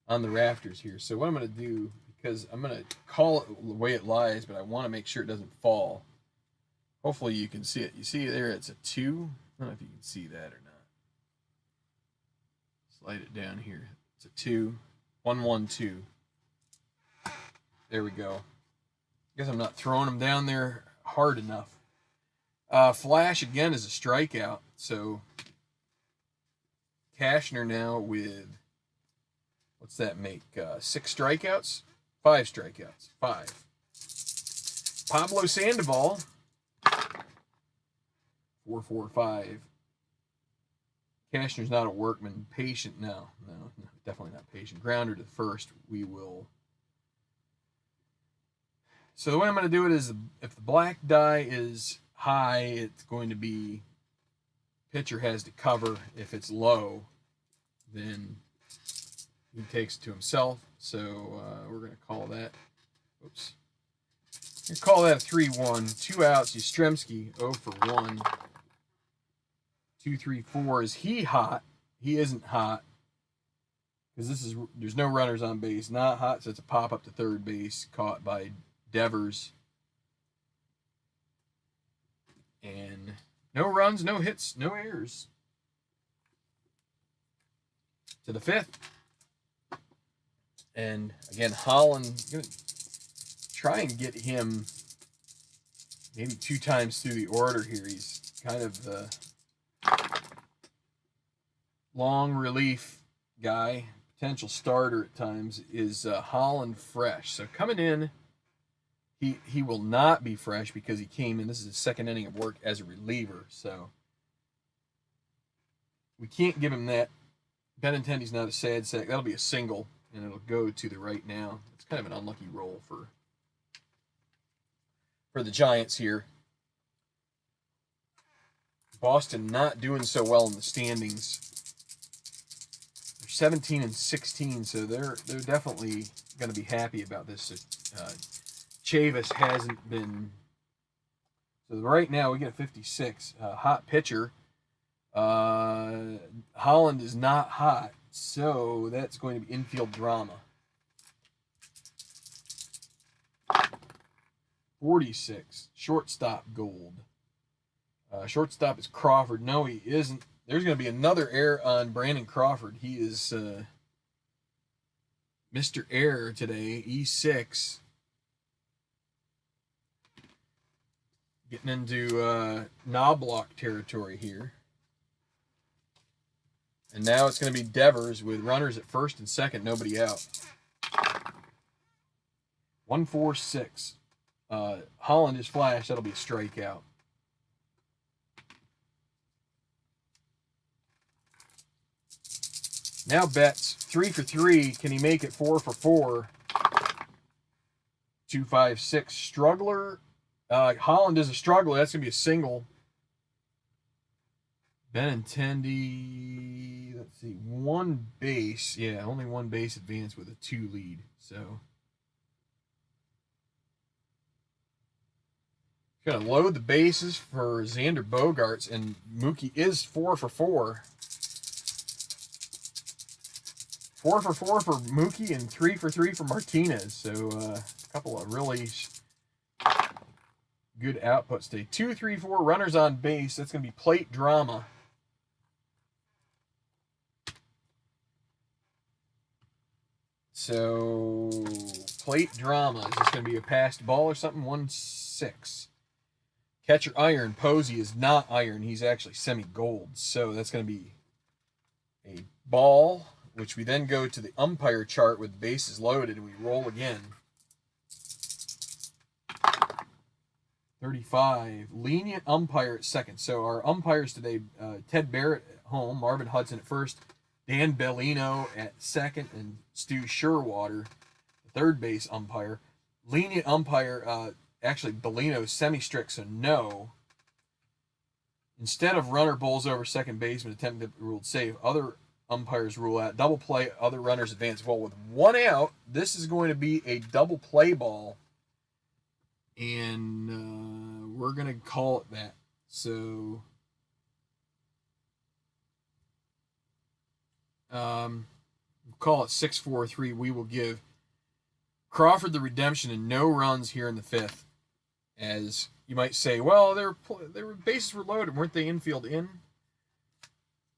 rafters here. So what I'm gonna do, because I'm gonna call it the way it lies, but I want to make sure it doesn't fall. Hopefully you can see it. You see there, it's a 2. I don't know if you can see that or not. Slide it down here. It's a 2. 1-1-2. There we go. Guess I'm not throwing them down there hard enough. Flash again is a strikeout. So Cashner now with, what's that make? 6 strikeouts? 5 strikeouts. 5. Pablo Sandoval. 4-4-5. Cashner's not a workman. Patient, no, definitely not patient. Grounder to the first. We will. So the way I'm going to do it is, if the black die is high, it's going to be pitcher has to cover. If it's low, then he takes it to himself. So we're going to call that. Oops. We're going to call that a 3-1. 2 outs. Yastrzemski 0 for 1. 2, 3, 4. Is he hot? He isn't hot. Because there's no runners on base. Not hot, so it's a pop up to third base. Caught by Devers. And no runs, no hits, no errors. To the 5th. And again, Holland, going to try and get him maybe 2 times through the order here. He's kind of the long relief guy, potential starter at times. Is Holland fresh? So coming in, he will not be fresh because he came in. This is his 2nd inning of work as a reliever, so we can't give him that. Benintendi's not a sad sack. That'll be a single, and it'll go to the right now. It's kind of an unlucky roll for the Giants here. Boston not doing so well in the standings. They're 17 and 16, so they're definitely going to be happy about this. Chavis hasn't been. So right now we get a 56. Hot pitcher. Holland is not hot, so that's going to be infield drama. 46. Shortstop gold. Shortstop is Crawford. No, he isn't. There's going to be another error on Brandon Crawford. He is Mr. Error today. E6. Getting into Knobloch territory here. And now it's going to be Devers with runners at first and second, nobody out. 1-4-6. Holland is flash. That'll be a strikeout. Now Betts, 3 for 3. Can he make it 4 for 4? 2, 5, 6. Struggler. Holland is a struggler. That's going to be a single. Benintendi, let's see, 1 base. Yeah, only 1 base advance with a 2 lead. So going to load the bases for Xander Bogaerts, and Mookie is 4 for 4. 4 for 4 for Mookie and 3 for 3 for Martinez. So a couple of really good outputs today. 2, 3, 4 runners on base. That's going to be plate drama. So plate drama. Is this going to be a passed ball or something? 1-6. Catcher iron. Posey is not iron. He's actually semi-gold. So that's going to be a ball, which we then go to the umpire chart with the bases loaded, and we roll again. 35. Lenient umpire at second. So our umpires today, Ted Barrett at home, Marvin Hudson at first, Dan Bellino at second, and Stu Sherwater, the third base umpire. Lenient umpire, actually Bellino semi-strict, so no. Instead of runner bowls over second baseman attempting to rule safe, other umpires rule out. Double play, other runners advance. Well, with 1 out, this is going to be a double play ball. And we're going to call it that. So we'll call it 6-4-3. We will give Crawford the redemption and no runs here in the 5th. As you might say, well, their bases were loaded. Weren't they infield in?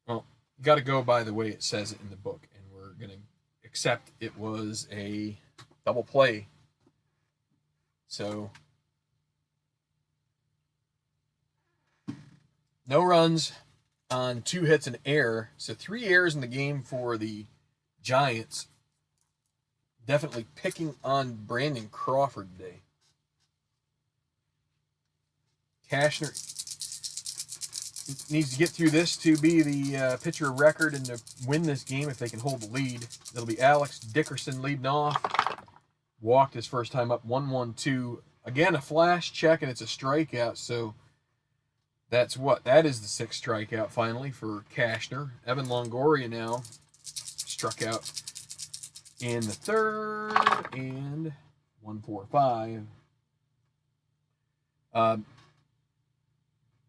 Well, you got to go by the way it says it in the book. And we're going to accept it was a double play. So no runs on 2 hits and error. So 3 errors in the game for the Giants. Definitely picking on Brandon Crawford today. Cashner needs to get through this to be the pitcher of record and to win this game if they can hold the lead. It'll be Alex Dickerson leading off. Walked his first time up, 1-1-2. Again, a flash check, and it's a strikeout, so that's what? That is the sixth strikeout finally for Cashner. Evan Longoria now struck out in the third, and 1-4-5.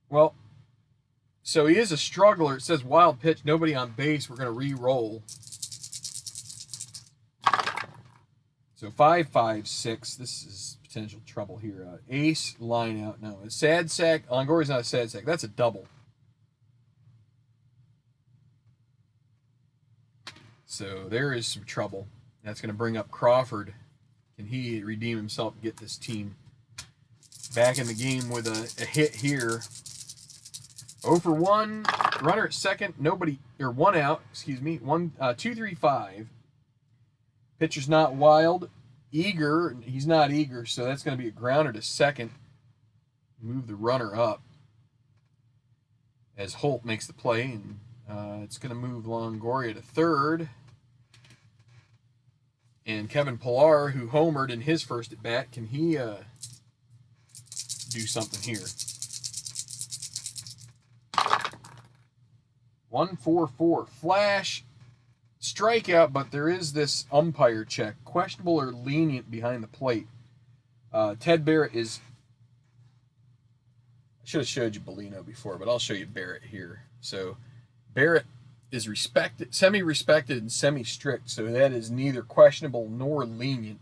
Well, so he is a struggler. It says wild pitch, nobody on base. We're going to re-roll. So 5-5-6. This is potential trouble here. Ace, line out. No, a sad sack. Longoria's not a sad sack. That's a double. So there is some trouble. That's going to bring up Crawford. Can he redeem himself and get this team back in the game with a hit here? 0-for-1. Runner at second. Nobody, or one out. Excuse me. 2-3-5. Pitcher's not wild. Eager. He's not eager, so that's going to be a grounder to second. Move the runner up as Holt makes the play, and it's going to move Longoria to third. And Kevin Pillar, who homered in his first at bat, can he do something here? 1-4-4. Flash. Strikeout, but there is this umpire check. Questionable or lenient behind the plate. Ted Barrett is... I should have showed you Bellino before, but I'll show you Barrett here. So Barrett is respected, semi-respected and semi-strict, so that is neither questionable nor lenient.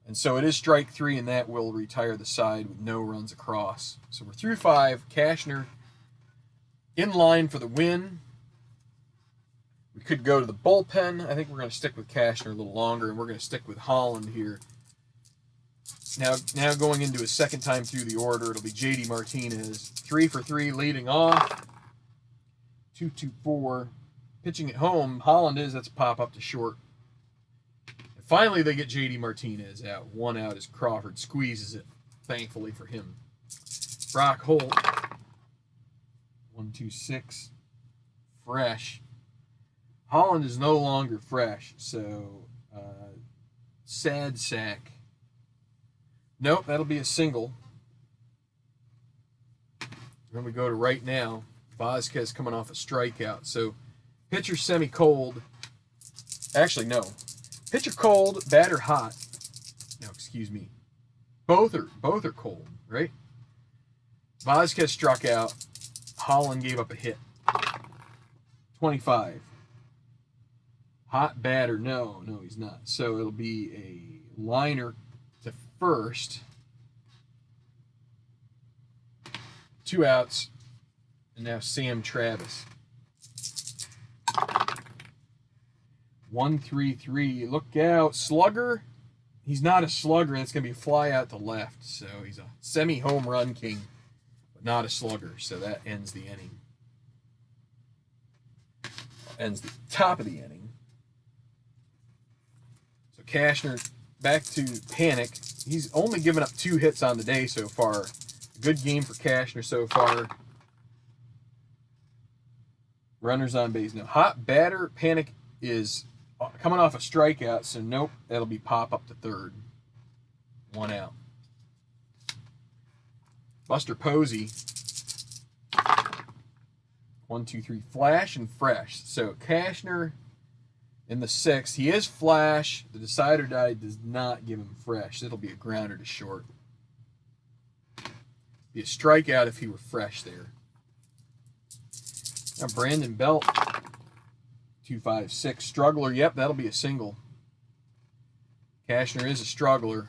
And so it is strike three, and that will retire the side with no runs across. So we're through 5. Cashner in line for the win. We could go to the bullpen. I think we're going to stick with Cashner a little longer, and we're going to stick with Holland here. Now going into his second time through the order, it'll be J.D. Martinez. 3-for-3 leading off. 2-2-4. Pitching at home, Holland is. That's a pop up to short. And finally, they get J.D. Martinez out. One out as Crawford squeezes it, thankfully for him. Brock Holt. 1-2-6. Fresh. Holland is no longer fresh, so sad sack. Nope, that'll be a single. Then we go to right now. Vasquez coming off a strikeout. So pitcher semi-cold. Actually, no. Pitcher cold, batter hot. No, excuse me. Both are cold, right? Vasquez struck out. Holland gave up a hit. 25. Hot batter. No, he's not. So it'll be a liner to first. 2 outs. And now Sam Travis. 1-3-3. Look out. Slugger. He's not a slugger. That's going to be a fly out to left. So he's a semi-home run king, but not a slugger. So that ends the inning. Ends the top of the inning. So Cashner back to panic. He's only given up 2 hits on the day so far. Good game for Cashner so far. Runners on base. Now, hot batter. Panic is coming off a strikeout, so nope, that'll be pop up to third. 1 out. Buster Posey. 1-2-3. Flash and fresh. So Cashner in the 6th. He is flash. The decider die does not give him fresh. It'll be a grounder to short. Be a strikeout if he were fresh there. Now Brandon Belt. 2-5-6. Struggler. Yep, that'll be a single. Cashner is a struggler.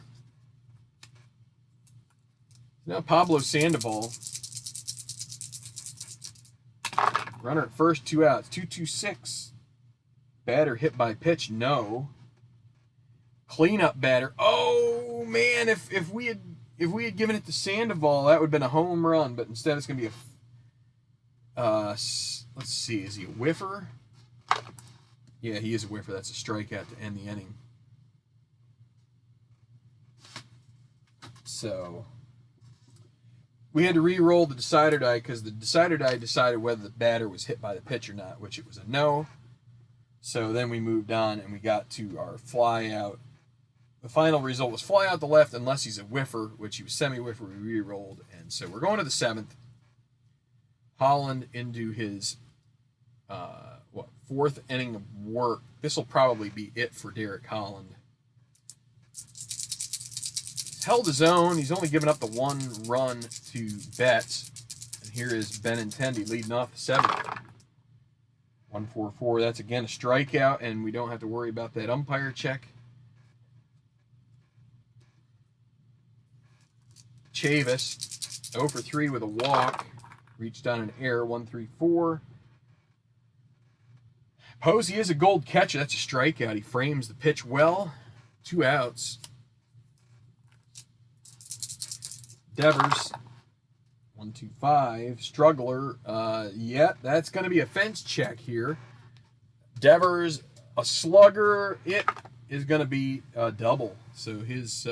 Now Pablo Sandoval. Runner at first, 2 outs. 2-2-6. Batter hit by pitch, no. Cleanup batter. Oh man, if we had given it to Sandoval, that would have been a home run. But instead, it's gonna be a. Let's see, is he a whiffer? Yeah, he is a whiffer. That's a strikeout to end the inning. So we had to re-roll the decider die because the decider die decided whether the batter was hit by the pitch or not, which it was a no. So then we moved on and we got to our fly out. The final result was fly out the left unless he's a whiffer, which he was semi-whiffer. We re-rolled, and so we're going to the 7th. Holland into his fourth inning of work. This will probably be it for Derek Holland. Held his own. He's only given up the 1 run to Betts. And here is Benintendi leading off the 7th. 1-4-4. That's again a strikeout, and we don't have to worry about that umpire check. Chavis, 0 for 3 with a walk. Reached on an error, 1-3-4. Posey is a gold catcher. That's a strikeout. He frames the pitch well. 2 outs. Devers, 1-2-5. Struggler. Yeah, that's going to be a fence check here. Devers, a slugger. It is going to be a double. So his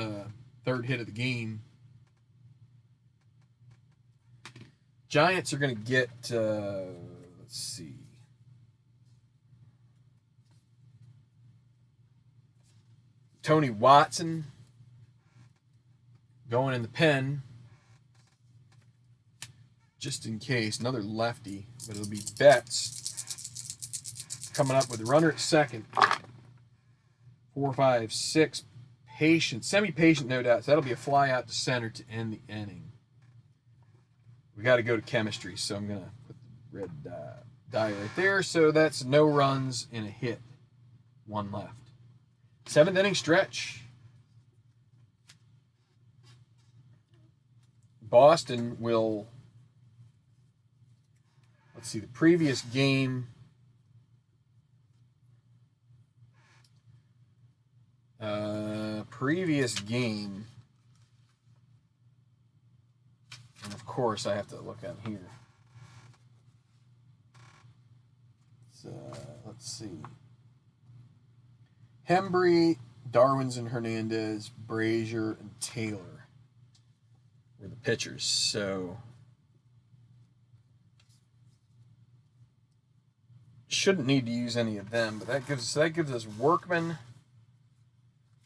third hit of the game. Giants are going to get, let's see. Tony Watson going in the pen. Just in case, another lefty, but it'll be Betts coming up with a runner at second. 4, 5, 6, patient, semi-patient, no doubt. So that'll be a fly out to center to end the inning. We got to go to chemistry, so I'm going to put the red die right there. So that's no runs and a hit. 1 left. 7th inning stretch. Boston will, let's see, the previous game. And of course I have to look on here. So, let's see. Hembry, Darwinson, Hernandez, Brazier, and Taylor were the pitchers. So shouldn't need to use any of them, but that gives us Workman,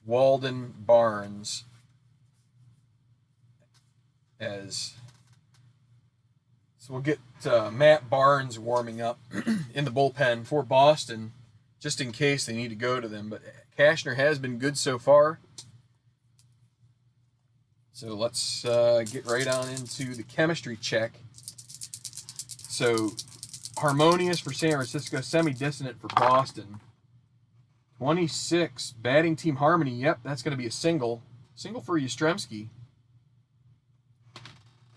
Walden, Barnes as. So we'll get Matt Barnes warming up in the bullpen for Boston, just in case they need to go to them. But Cashner has been good so far. So let's get right on into the chemistry check. So harmonious for San Francisco, semi-dissonant for Boston. 26, batting team harmony. Yep, that's going to be a single. Single for Yastrzemski.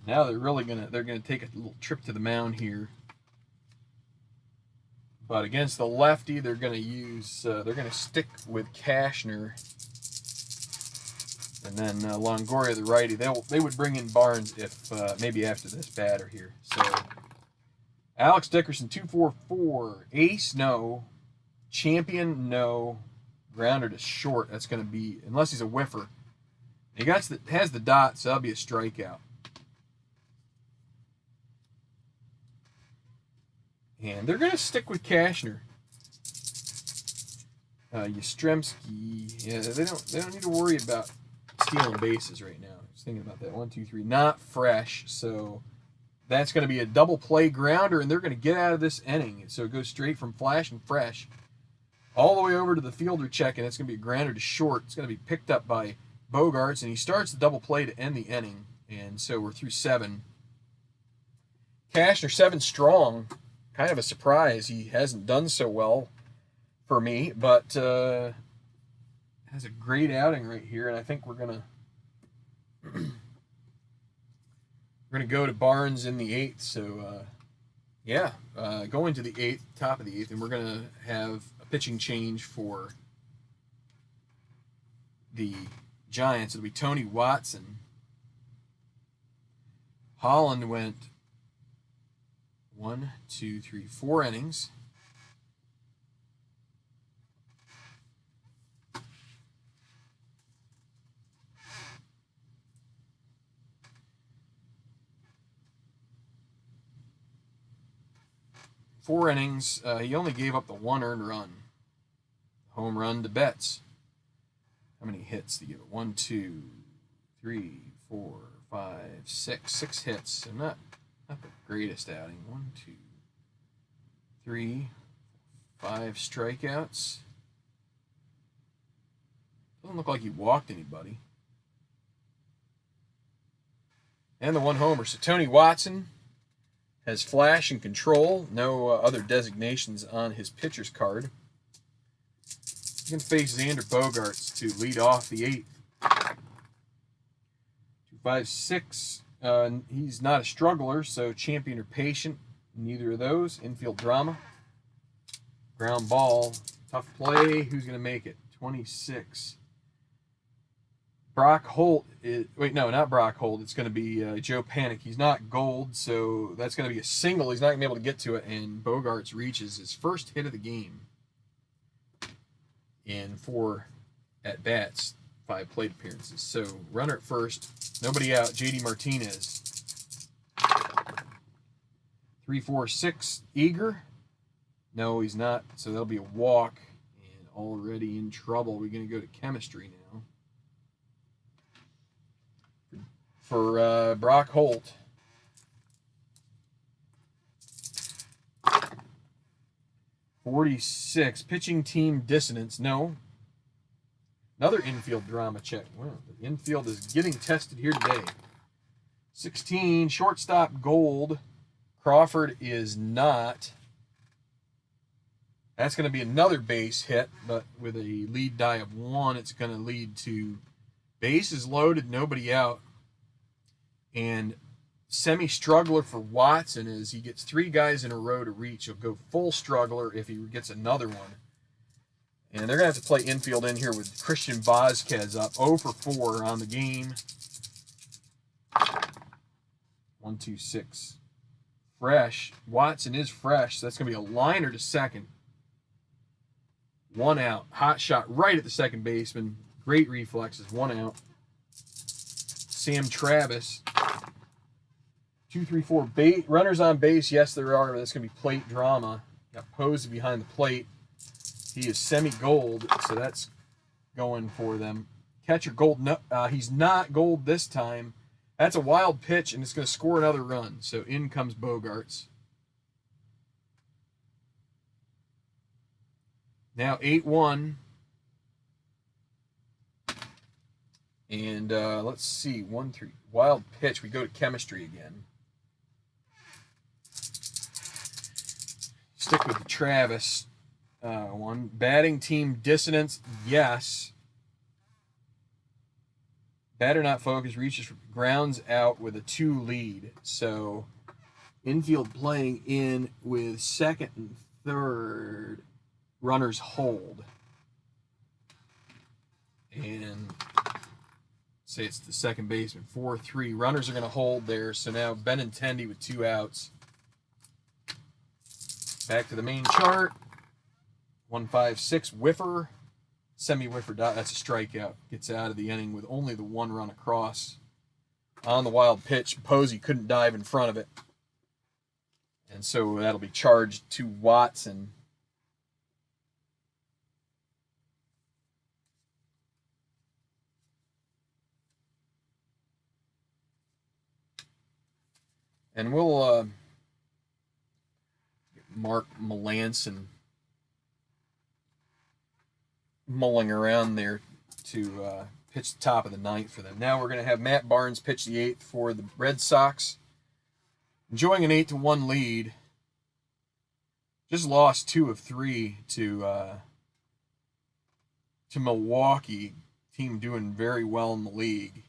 Now they're gonna take a little trip to the mound here. But against the lefty, they're gonna stick with Cashner, and then Longoria, the righty. They would bring in Barnes if maybe after this batter here. So Alex Dickerson, 2-4-4, ace no, champion no, grounder to short. That's gonna be, unless he's a whiffer. He has the dot, so that'll be a strikeout. And they're going to stick with Cashner. Yastrzemski, yeah, they don't need to worry about stealing bases right now. Just thinking about that. 1, 2, 3, not fresh. So that's going to be a double play grounder, and they're going to get out of this inning. So it goes straight from flash and fresh all the way over to the fielder check, and it's going to be a grounder to short. It's going to be picked up by Bogarts, and he starts the double play to end the inning. And so we're through 7. Cashner 7 strong. Kind of a surprise. He hasn't done so well for me, but has a great outing right here, and I think we're gonna go to Barnes in the 8th. So going to the 8th, top of the 8th, and we're gonna have a pitching change for the Giants. It'll be Tony Watson. Holland went 1, 2, 3, 4 innings. 4 innings. He only gave up the 1 earned run. Home run to Betts. How many hits did he give it? 1, 2, 3, 4, 5, 6. 6 hits. So not the greatest outing. 1, 2, 3, 5 strikeouts. Doesn't look like he walked anybody. And the 1 homer. So Tony Watson has flash and control. No other designations on his pitcher's card. He's going to face Xander Bogaerts to lead off the 8th. 2-5-6. He's not a struggler, so champion or patient. Neither of those. Infield drama. Ground ball. Tough play. Who's going to make it? 26. Brock Holt is, wait, no, not Brock Holt. It's going to be Joe Panic. He's not gold, so that's going to be a single. He's not going to be able to get to it, and Bogaerts reaches his first hit of the game in 4 at-bats, 5 plate appearances. So runner at first, nobody out, J.D. Martinez. 3-4-6, Eager. No, he's not, so that'll be a walk, and already in trouble. We're going to go to chemistry now. For Brock Holt. .46. Pitching team dissonance. No. Another infield drama check. Wow, the infield is getting tested here today. 16. Shortstop gold. Crawford is not. That's going to be another base hit, but with a lead die of 1, it's going to lead to bases loaded, nobody out. And semi-struggler for Watson is he gets 3 guys in a row to reach. He'll go full struggler if he gets another one. And they're going to have to play infield in here with Christian Vazquez up 0 for 4 on the game. 1, 2, 6. Fresh. Watson is fresh, so that's going to be a liner to second. 1 out. Hot shot right at the second baseman. Great reflexes. 1 out. Sam Travis. 2, 3, 4. Runners on base. Yes, there are, but that's going to be plate drama. Got Posey behind the plate. He is semi-gold, so that's going for them. Catcher gold. No, he's not gold this time. That's a wild pitch, and it's going to score another run. So in comes Bogaerts. Now 8-1. And let's see, 1-3. Wild pitch. We go to chemistry again. Stick with the Travis one. Batting team dissonance. Yes. Batter not focused. Reaches for grounds out with a 2 lead. So infield playing in with second and third. Runners hold. And say it's the second baseman. 4-3. Runners are going to hold there. So now Benintendi with 2 outs. Back to the main chart. 1-5-6. Whiffer. Semi-whiffer. That's a strikeout. Gets out of the inning with only the 1 run across. On the wild pitch, Posey couldn't dive in front of it. And so that'll be charged to Watson. And we'll get Mark Melanson mulling around there to pitch the top of the 9th for them. Now we're going to have Matt Barnes pitch the 8th for the Red Sox. Enjoying an 8-1 lead. Just lost 2 of 3 to Milwaukee. Team doing very well in the league.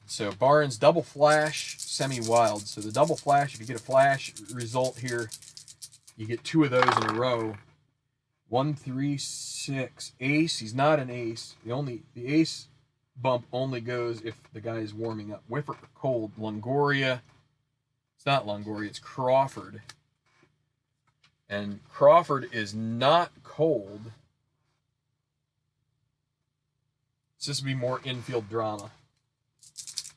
So Barnes, double flash, semi-wild. So the double flash, if you get a flash result here, you get 2 of those in a row. 1, 3, 6. Ace, he's not an ace. The ace bump only goes if the guy is warming up. Whiffer cold. Longoria. It's not Longoria, it's Crawford. And Crawford is not cold. It's just be more infield drama.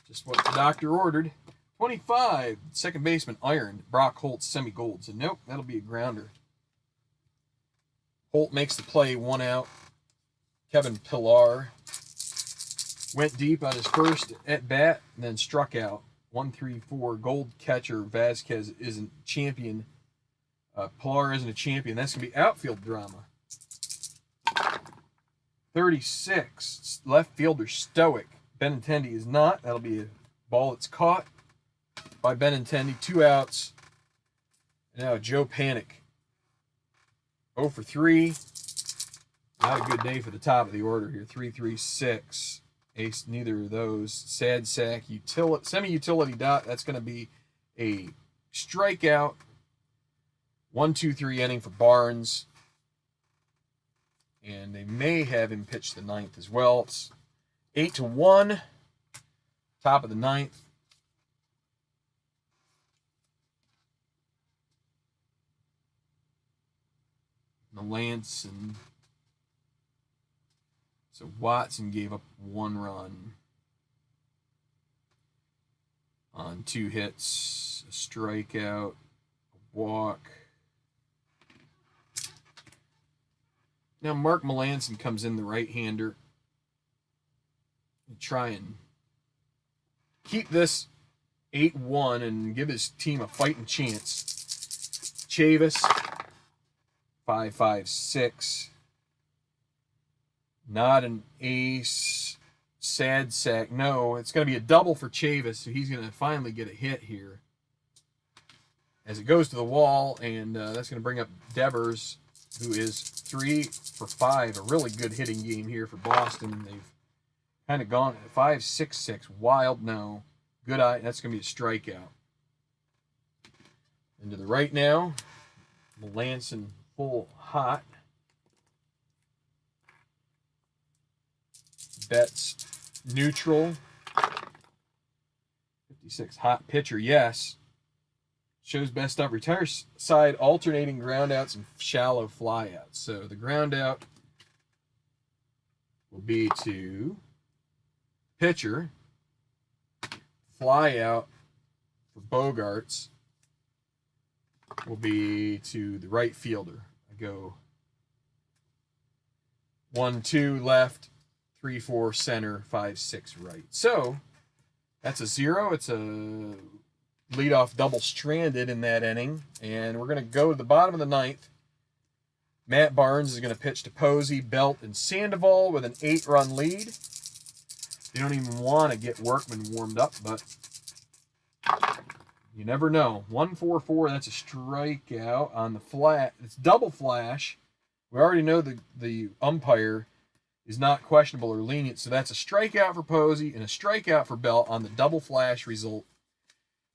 Just what the doctor ordered. 25, second baseman, iron. Brock Holt, semi-gold. So, nope, that'll be a grounder. Holt makes the play, 1 out. Kevin Pillar went deep on his first at-bat, and then struck out. 1-3-4, gold catcher. Vasquez isn't champion. Pillar isn't a champion. That's going to be outfield drama. 36, left fielder, Stoic. Benintendi is not. That'll be a ball that's caught by Benintendi. 2 outs. And now Joe Panic. 0 for 3. Not a good day for the top of the order here. 3-3-6. Ace, neither of those. Sad sack, semi-utility dot. That's going to be a strikeout. 1-2-3 inning for Barnes. And they may have him pitch the 9th as well. It's 8-1. Top of the 9th. Melanson. So Watson gave up 1 run on 2 hits, a strikeout, a walk. Now Mark Melanson comes in, the right-hander. Try and keep this 8-1 and give his team a fighting chance. Chavis, 5-5-6. Not an ace. Sad sack. No, it's going to be a double for Chavis, so he's going to finally get a hit here. As it goes to the wall, and that's going to bring up Devers, who is 3 for 5. A really good hitting game here for Boston. They've kind of gone 5-6-6. Wild, no. Good eye. That's going to be a strikeout. And to the right now, Melanson full hot. Betts neutral. 56 hot pitcher, yes. Shows best up. Retires side, alternating groundouts and shallow flyouts. So the groundout will be to pitcher. Flyout for Bogarts will be to the right fielder. I go 1-2 left. 3-4 center, 5-6 right. So that's a 0. It's a leadoff double stranded in that inning. And we're going to go to the bottom of the 9th. Matt Barnes is going to pitch to Posey, Belt, and Sandoval with an 8-run lead. You don't even want to get Workman warmed up, but you never know. 1-4-4, that's a strikeout on the flat. It's double flash. We already know the umpire is not questionable or lenient, so that's a strikeout for Posey and a strikeout for Bell on the double flash result.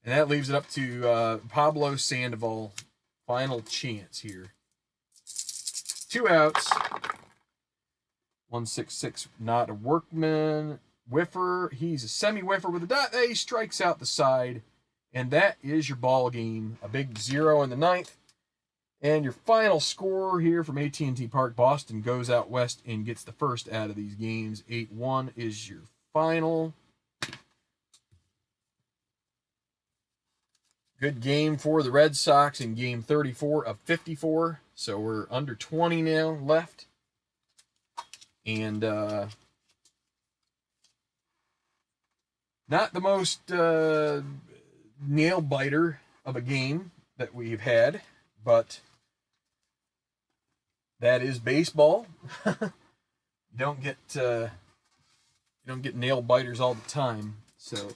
And that leaves it up to Pablo Sandoval. Final chance here. 2 outs. 1-6-6, not a Workman. Whiffer, he's a semi-whiffer with a dot. He strikes out the side. And that is your ball game. A big 0 in the 9th. And your final score here from AT&T Park, Boston goes out west and gets the first out of these games. 8-1 is your final. Good game for the Red Sox in game 34 of 54. So we're under 20 now left. And not the most nail-biter of a game that we've had, but that is baseball. You don't get nail biters all the time. So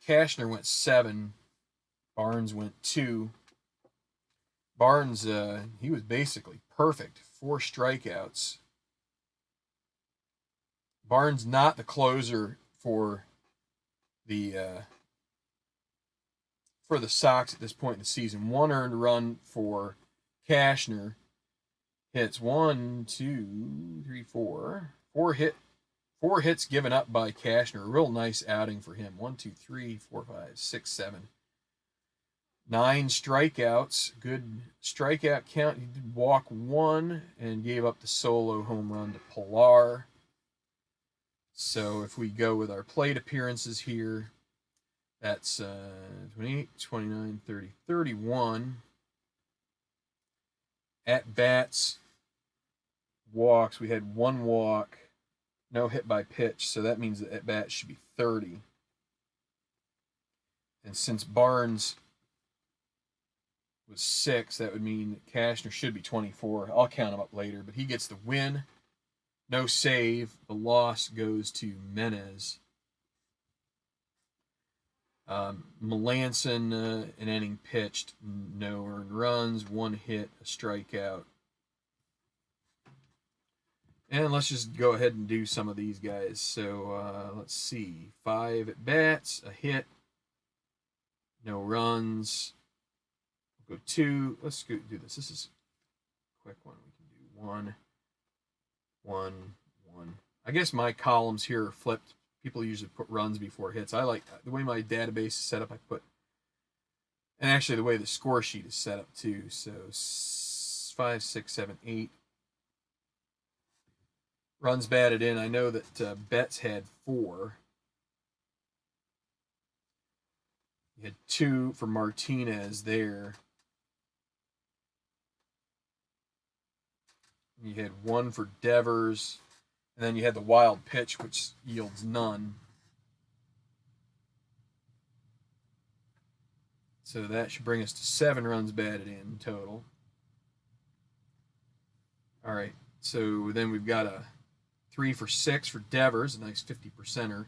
Cashner went 7. Barnes went 2. Barnes, he was basically perfect. 4 strikeouts. Barnes not the closer for the Sox at this point in the season. 1 earned run for Cashner. Hits 1, 2, 3, 4. 4 hits given up by Cashner. A real nice outing for him. 1, 2, 3, 4, 5, 6, 7. 9 strikeouts. Good strikeout count. He did walk 1 and gave up the solo home run to Pilar. So if we go with our plate appearances here, that's 28, 29, 30, 31. At bats, walks, we had 1 walk, no hit by pitch, so that means that at bats should be 30. And since Barnes was 6, that would mean that Cashner should be 24. I'll count him up later, but he gets the win. No save. The loss goes to Menez. Melanson, an inning pitched, no earned runs, 1 hit, a strikeout. And let's just go ahead and do some of these guys. So let's see. 5 at bats, a hit, no runs. We'll go 2. Let's go do this. This is a quick one. We can do 1, 1, 1. I guess my columns here are flipped. People usually put runs before hits. I like the way my database is set up. I put, and actually the way the score sheet is set up too. So 5, 6, 7, 8 runs batted in. I know that Betts had 4. You had 2 for Martinez there. You had 1 for Devers. And then you had the wild pitch, which yields none. So that should bring us to 7 runs batted in total. All right. So then we've got a 3 for 6 for Devers, a nice 50%er.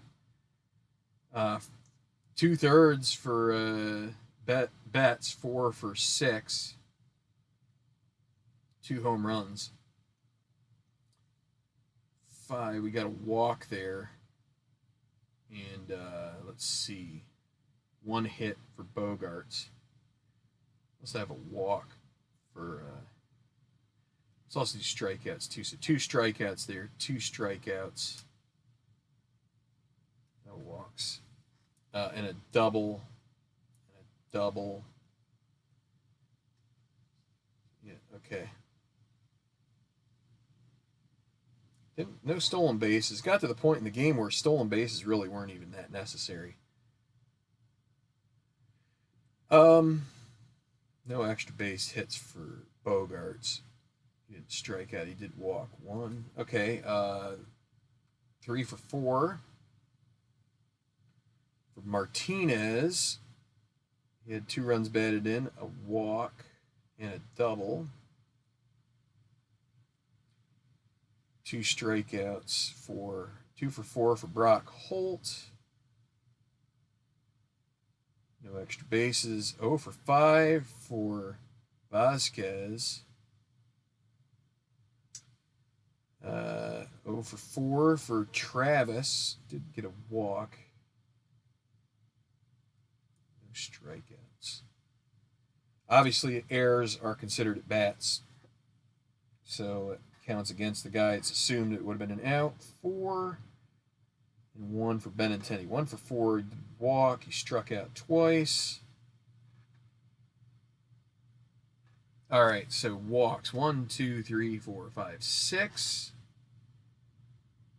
2/3 for Betts, 4 for 6. 2 home runs. 5, we got a walk there. And let's see. 1 hit for Bogarts. Let's have a walk for. Let's also do strikeouts too. So 2 strikeouts there, 2 strikeouts. No walks. And a double. And a double. Yeah, okay. No stolen bases. Got to the point in the game where stolen bases really weren't even that necessary. No extra base hits for Bogarts. He didn't strike out. He did walk 1. Okay. 3 for 4 for Martinez. He had 2 runs batted in, a walk, and a double. 2 strikeouts for 2 for 4 for Brock Holt. No extra bases. 0 for 5 for Vasquez. 0 for 4 for Travis. Did get a walk. No strikeouts. Obviously, errors are considered at bats. So it counts against the guy. It's assumed it would have been an out. 4 and 1 for Benintendi. 1 for 4, did walk. He struck out twice. All right, so walks 1, 2, 3, 4, 5, 6.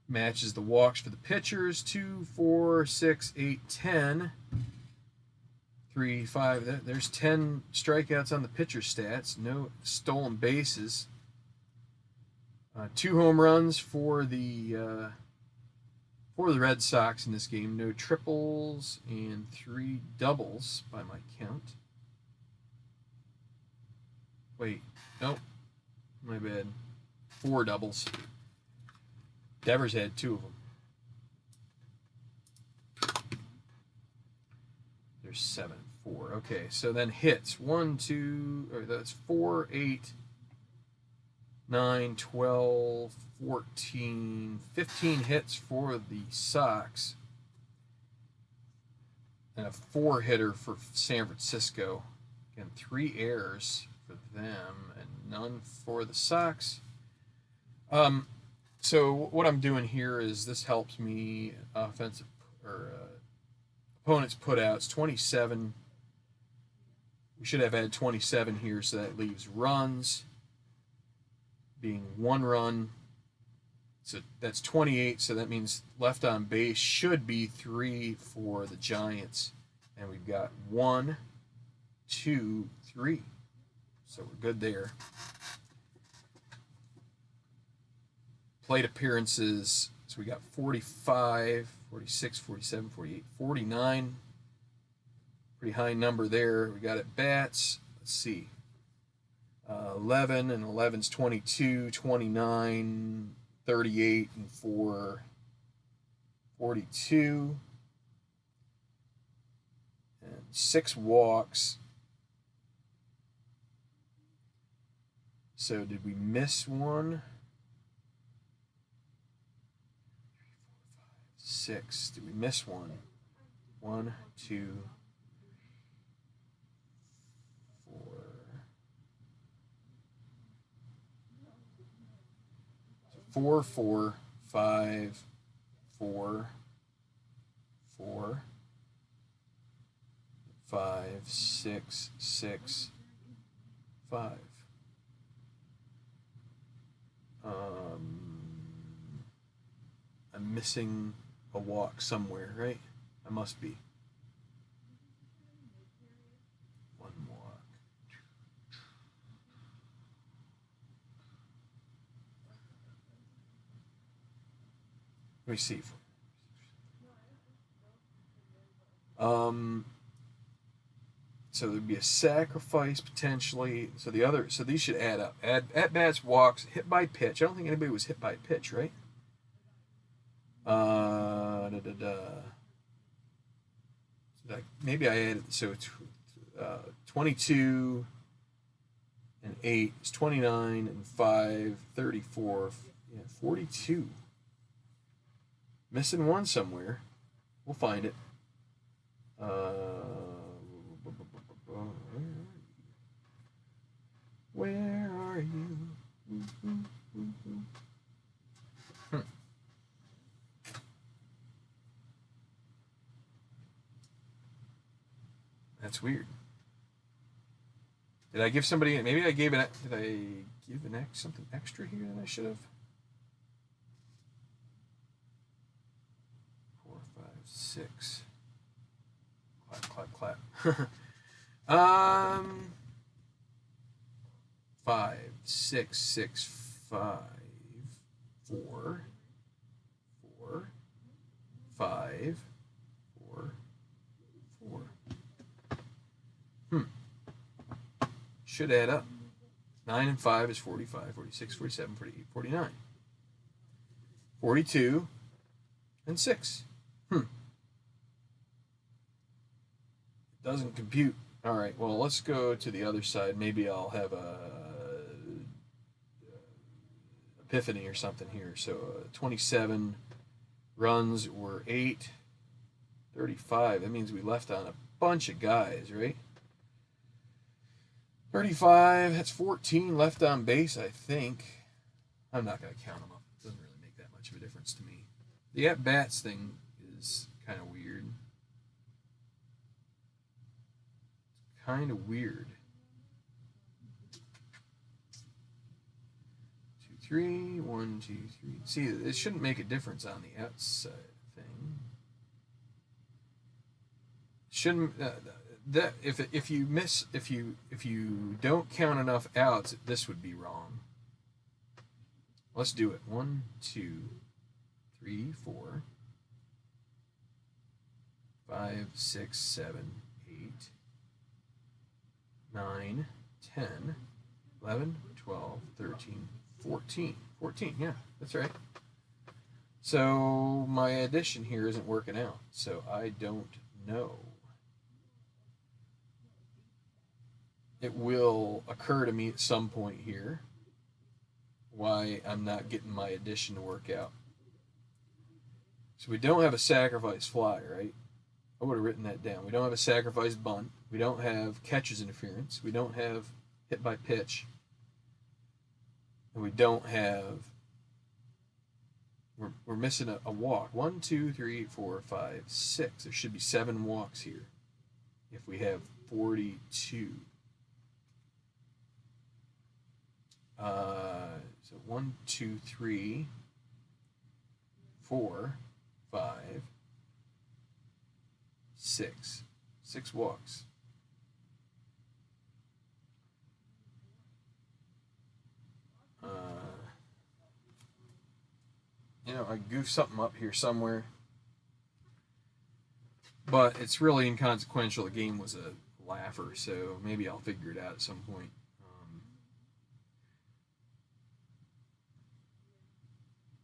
Matches the walks for the pitchers. 2, 4, 6, 8, 10. 3, 5. There's 10 strikeouts on the pitcher stats. No stolen bases. 2 home runs for the Red Sox in this game. No triples and 3 doubles by my count. Wait, nope, my bad. 4 doubles. Devers had 2 of them. There's 7, 4. Okay, so then hits. 1, 2, or that's 4, 8, 9, 12, 14, 15 hits for the Sox. And a 4-hitter for San Francisco. Again, 3 errors for them and none for the Sox. So what I'm doing here is this helps me offensive or opponents putouts 27. We should have had 27 here, so that leaves runs being 1 run, So that's 28. So that means left on base should be 3 for the Giants. And we've got 1, 2, 3. So we're good there. Plate appearances. So we got 45, 46, 47, 48, 49. Pretty high number there. We got at bats. Let's see. 11 and 11's 22, 29, 38 and 4, 42. And 6 walks. So did we miss one? 6. Did we miss one? 1, 2, 4. 4, 4, 5, 4, 4, 5, 6, 6, 5. I'm missing a walk somewhere, right? I must be. 1 walk. Let me see. So there'd be a sacrifice potentially. So these should add up. At bats, walks, hit by pitch. I don't think anybody was hit by pitch, right? Maybe I added, so 22 and 8 is 29 and 5, 34, yeah, 42. Missing one somewhere. We'll find it. Where are you? That's weird. Did I give somebody? Maybe I gave it. Did I give something extra here that I should have? 4, 5, 6. Clap, clap, clap. 5, 6, 6, 5, 4, 4, 5, 4, 4. Should add up. 9 and 5 is 45, 46, 47, 48, 49. 42 and 6. Doesn't compute. All right, well, let's go to the other side. Maybe I'll have a epiphany or something here. So 27 runs were 8. 35, that means we left on a bunch of guys, right? 35, that's 14 left on base, I think. I'm not going to count them up. It doesn't really make that much of a difference to me. The at-bats thing is kind of weird. Kind of weird. 2, 3, 1, 2, 3. See, it shouldn't make a difference on the outside thing. Shouldn't that if you don't count enough outs, this would be wrong. Let's do it. 1, 2, 3, 4, 5, 6, 7, 8, 9, 10, 11, 12, 13, 14. 14, yeah, that's right. So my addition here isn't working out, so I don't know. It will occur to me at some point here why I'm not getting my addition to work out. So we don't have a sacrifice fly, right? I would have written that down. We don't have a sacrifice bunt. We don't have catcher's interference. We don't have hit by pitch. And we don't have... We're missing a walk. 1, 2, 3, 4, 5, 6. There should be 7 walks here if we have 42. So 1, 2, 3, 4, 5, 6. 6 walks. You know, I goofed something up here somewhere. But it's really inconsequential. The game was a laugher, so maybe I'll figure it out at some point.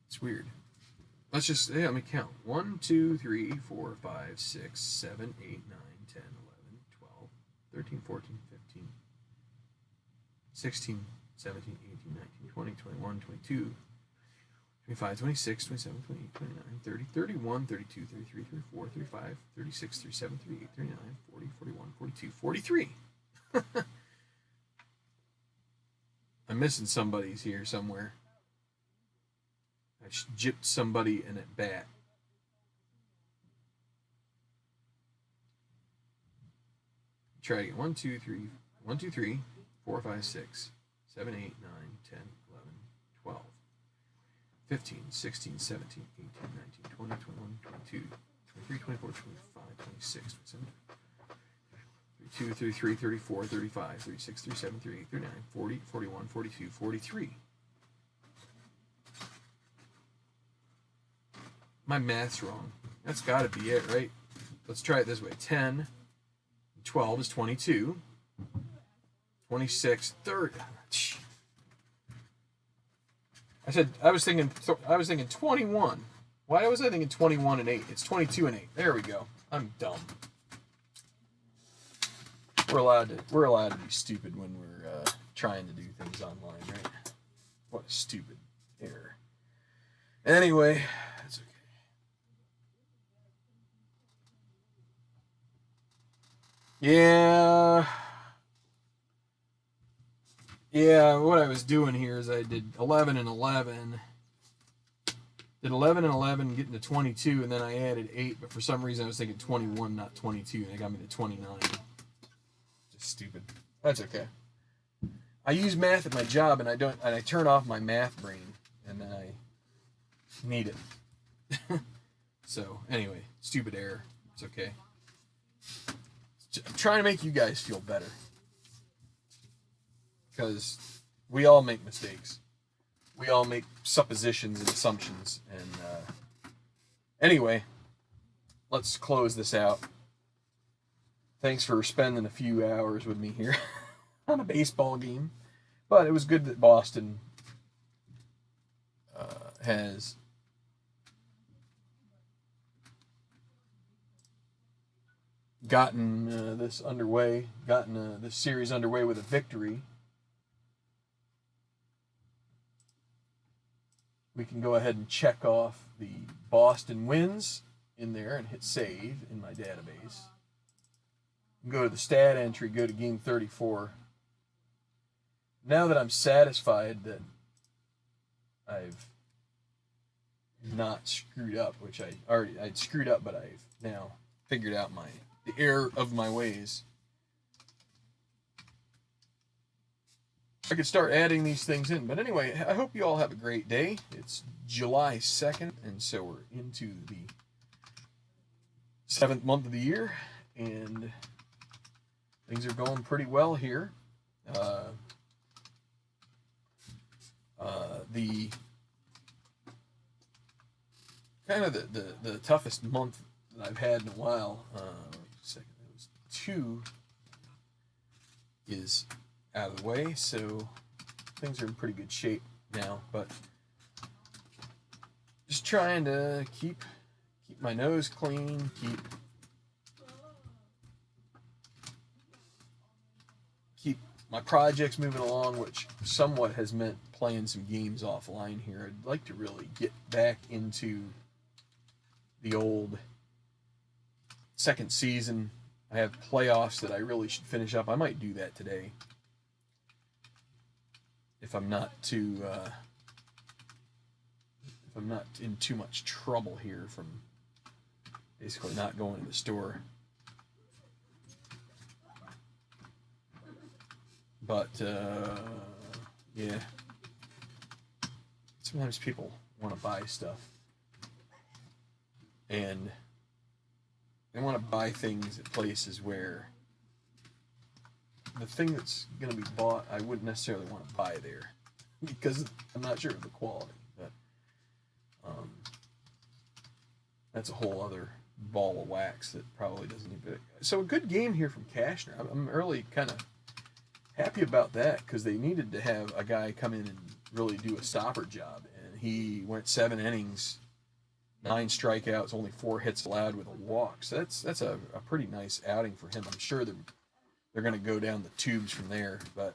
It's weird. Let's just, yeah, let me count. 1, 2, 3, 4, 5, 6, 7, 8, 9, 10, 11, 12, 13, 14, 15, 16, 17, 18, 19, 20, 21, 22, 25, 26, 27, 28, 29, 30, 31, 32, 33, 34, 35, 36, 37, 38, 39, 40, 41, 42, 43. I'm missing somebody's here somewhere. I gypped somebody in at bat. Try again. 1, 2, 3, 1, 2, 3, 4, 5, 6, 7, 8, 9, 10, 11, 12, 15, 16, 17, 18, 19, 20, 21, 22, 23, 24, 25, 26, 27, 32, 33, 34, 35, 36, 37, 38, 39, 40, 41, 42, 43. My math's wrong. That's got to be it, right? Let's try it this way. 10, 12 is 22. 26, 30. I was thinking 21. Why was I thinking 21 and 8? It's 22 and 8. There we go. I'm dumb. We're allowed to be stupid when we're trying to do things online, right? What a stupid error. Anyway, that's okay. Yeah, what I was doing here is I did 11 and 11. Did 11 and 11, getting to 22, and then I added 8, but for some reason I was thinking 21, not 22, and it got me to 29. Just stupid. That's okay. I use math at my job, and I turn off my math brain, and then I need it. So, anyway, stupid error. It's okay. I'm trying to make you guys feel better. Because we all make mistakes. We all make suppositions and assumptions. And anyway, let's close this out. Thanks for spending a few hours with me here on a baseball game. But it was good that Boston has gotten this series underway with a victory. We can go ahead and check off the Boston wins in there and hit save in my database. Go to the stat entry, go to game 34. Now that I'm satisfied that I've not screwed up, which I'd screwed up, but I've now figured out the error of my ways. I could start adding these things in. But anyway, I hope you all have a great day. It's July 2nd, and so we're into the 7th month of the year, and things are going pretty well here. The kind of the toughest month that I've had in a while, it was 2, is out of the way, so things are in pretty good shape now, but just trying to keep my nose clean, keep my projects moving along, which somewhat has meant playing some games offline here. I'd like to really get back into the old second season. I have playoffs that I really should finish up. I might do that today if I'm not in too much trouble here from basically not going to the store. But yeah, sometimes people want to buy stuff and they want to buy things at places where the thing that's going to be bought, I wouldn't necessarily want to buy there because I'm not sure of the quality. But that's a whole other ball of wax that probably doesn't even. So a good game here from Kashner. I'm really kind of happy about that because they needed to have a guy come in and really do a stopper job, and he went 7 innings, 9 strikeouts, only 4 hits allowed with a walk. So that's a pretty nice outing for him. I'm sure they're going to go down the tubes from there, but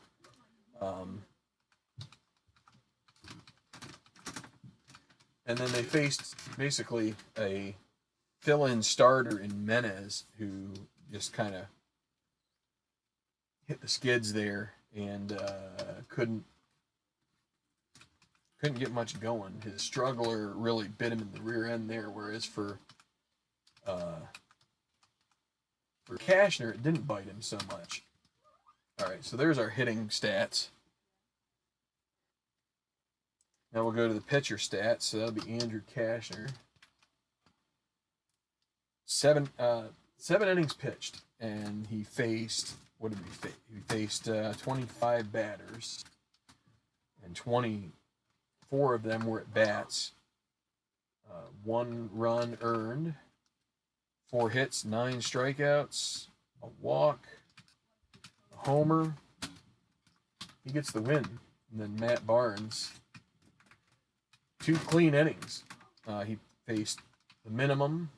and then they faced basically a fill-in starter in Menez who just kind of hit the skids there and couldn't get much going. His struggler really bit him in the rear end there, whereas for Kashner, it didn't bite him so much. All right, so there's our hitting stats. Now we'll go to the pitcher stats. So that'll be Andrew Kashner. 7 innings pitched, and he faced, what did he face? He faced 25 batters, and 24 of them were at bats. 1 run earned, 4 hits, 9 strikeouts, a walk, a homer. He gets the win. And then Matt Barnes, 2 clean innings. He faced the minimum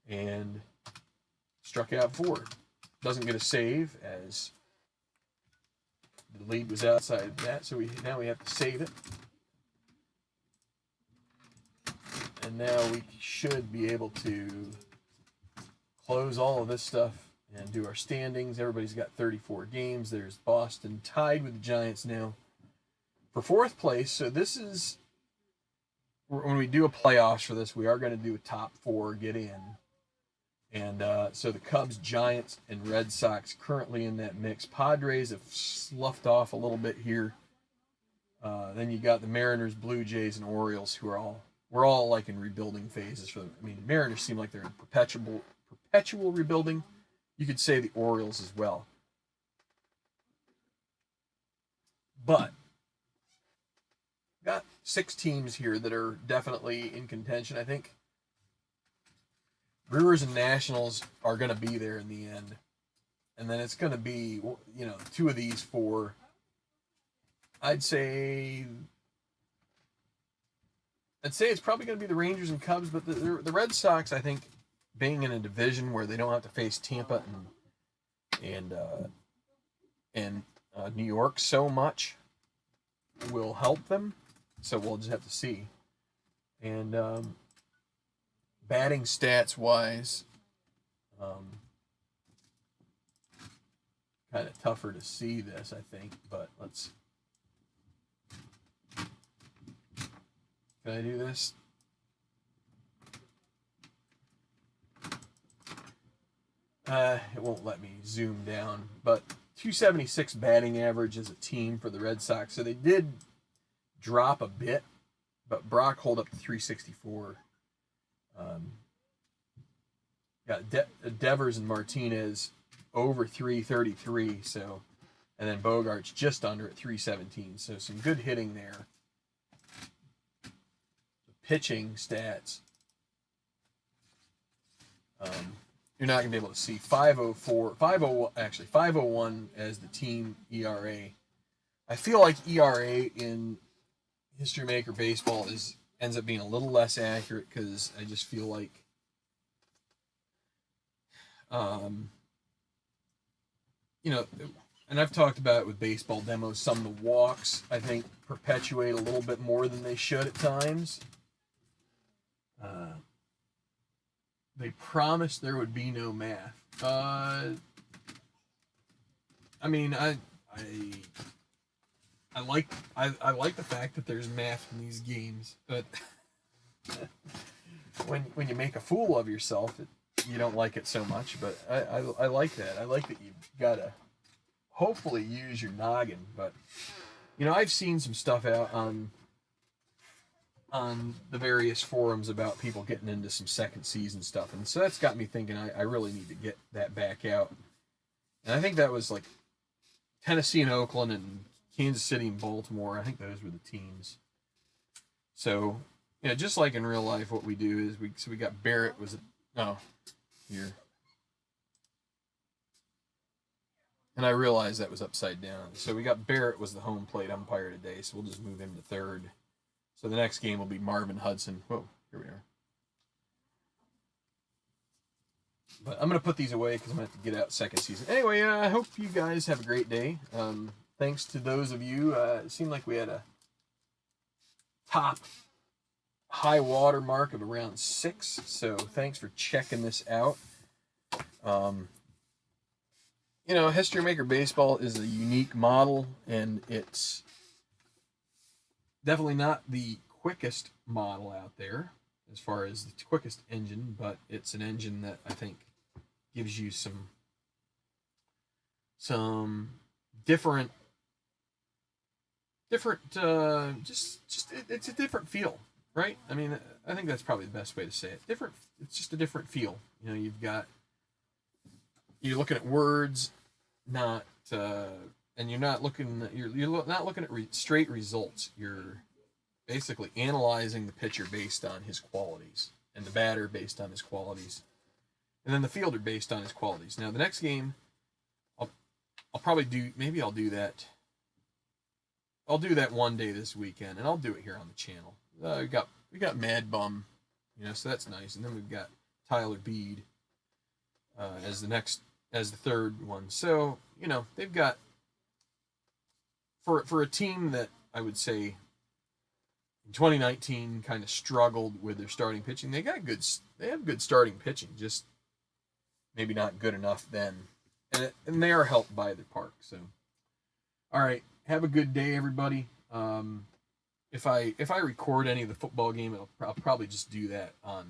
and struck out 4. Doesn't get a save as the lead was outside that, so now we have to save it. And now we should be able to close all of this stuff and do our standings. Everybody's got 34 games. There's Boston tied with the Giants now for 4th place. So this is, when we do a playoffs for this, we are going to do a top 4 get in. And so the Cubs, Giants, and Red Sox currently in that mix. Padres have sloughed off a little bit here. Then you got the Mariners, Blue Jays, and Orioles, who are we're all like in rebuilding phases for them. I mean, the Mariners seem like they're in perpetual rebuilding. You could say the Orioles as well. But got 6 teams here that are definitely in contention, I think. Brewers and Nationals are going to be there in the end. And then it's going to be, 2 of these 4. I'd say it's probably going to be the Rangers and Cubs, but the Red Sox, I think, being in a division where they don't have to face Tampa and New York so much will help them. So we'll just have to see. And batting stats wise, kind of tougher to see this, I think, but let's. Can I do this? It won't let me zoom down, but 276 batting average as a team for the Red Sox. So they did drop a bit, but Brock hold up to 364. Got Devers and Martinez over 333, so, and then Bogart's just under at 317. So some good hitting there. The pitching stats. You're not going to be able to see 501 as the team ERA. I feel like ERA in History Maker Baseball ends up being a little less accurate because I just feel like and I've talked about it with baseball demos, some of the walks, I think, perpetuate a little bit more than they should at times. They promised there would be no math. I like the fact that there's math in these games, but when you make a fool of yourself, you don't like it so much. But I like that. I like that you've got to hopefully use your noggin. But I've seen some stuff out on on the various forums about people getting into some second season stuff, and so that's got me thinking I really need to get that back out. And I think that was like Tennessee and Oakland and Kansas City and Baltimore. I think those were the teams. So, you know, just like in real life, what we do is we got Barrett was here. And I realized that was upside down. So we got Barrett was the home plate umpire today, so we'll just move him to third. So the next game will be Marvin Hudson. Whoa, here we are. But I'm going to put these away because I'm going to have to get out second season. Anyway, I hope you guys have a great day. Thanks to those of you. It seemed like we had a top high water mark of around 6. So thanks for checking this out. You know, History Maker Baseball is a unique model, and it's definitely not the quickest model out there as far as the quickest engine, but it's an engine that I think gives you some different just it's a different feel, right? I mean, I think that's probably the best way to say it. It's just a different feel. You know, you're looking at words, not and you're not looking at straight results. You're basically analyzing the pitcher based on his qualities, and the batter based on his qualities, and then the fielder based on his qualities. Now the next game, I'll probably do that. I'll do that one day this weekend, and I'll do it here on the channel. We got Mad Bum, you know, so that's nice, and then we've got Tyler Beede as the third one. So, you know, they've got for a team that I would say in 2019 kind of struggled with their starting pitching. They have good starting pitching, just maybe not good enough then. And they are helped by their park. So, all right, have a good day, everybody. If I record any of the football game, I'll probably just do that on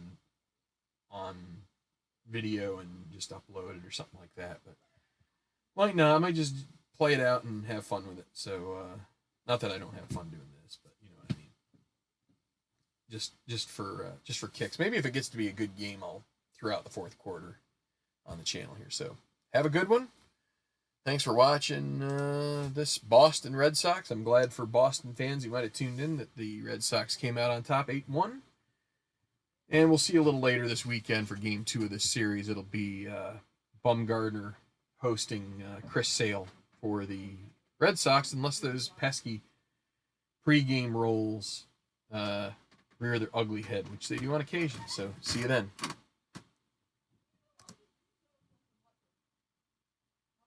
video and just upload it or something like that. But might not. I might just play it out and have fun with it. So not that I don't have fun doing this, but you know what I mean. Just for kicks. Maybe if it gets to be a good game, I'll throw out the fourth quarter on the channel here. So have a good one. Thanks for watching this Boston Red Sox. I'm glad for Boston fans who might have tuned in that the Red Sox came out on top 8-1. And we'll see you a little later this weekend for Game 2 of this series. It'll be Bumgardner hosting Chris Sale for the Red Sox, unless those pesky pregame rolls rear their ugly head, which they do on occasion. So see you then.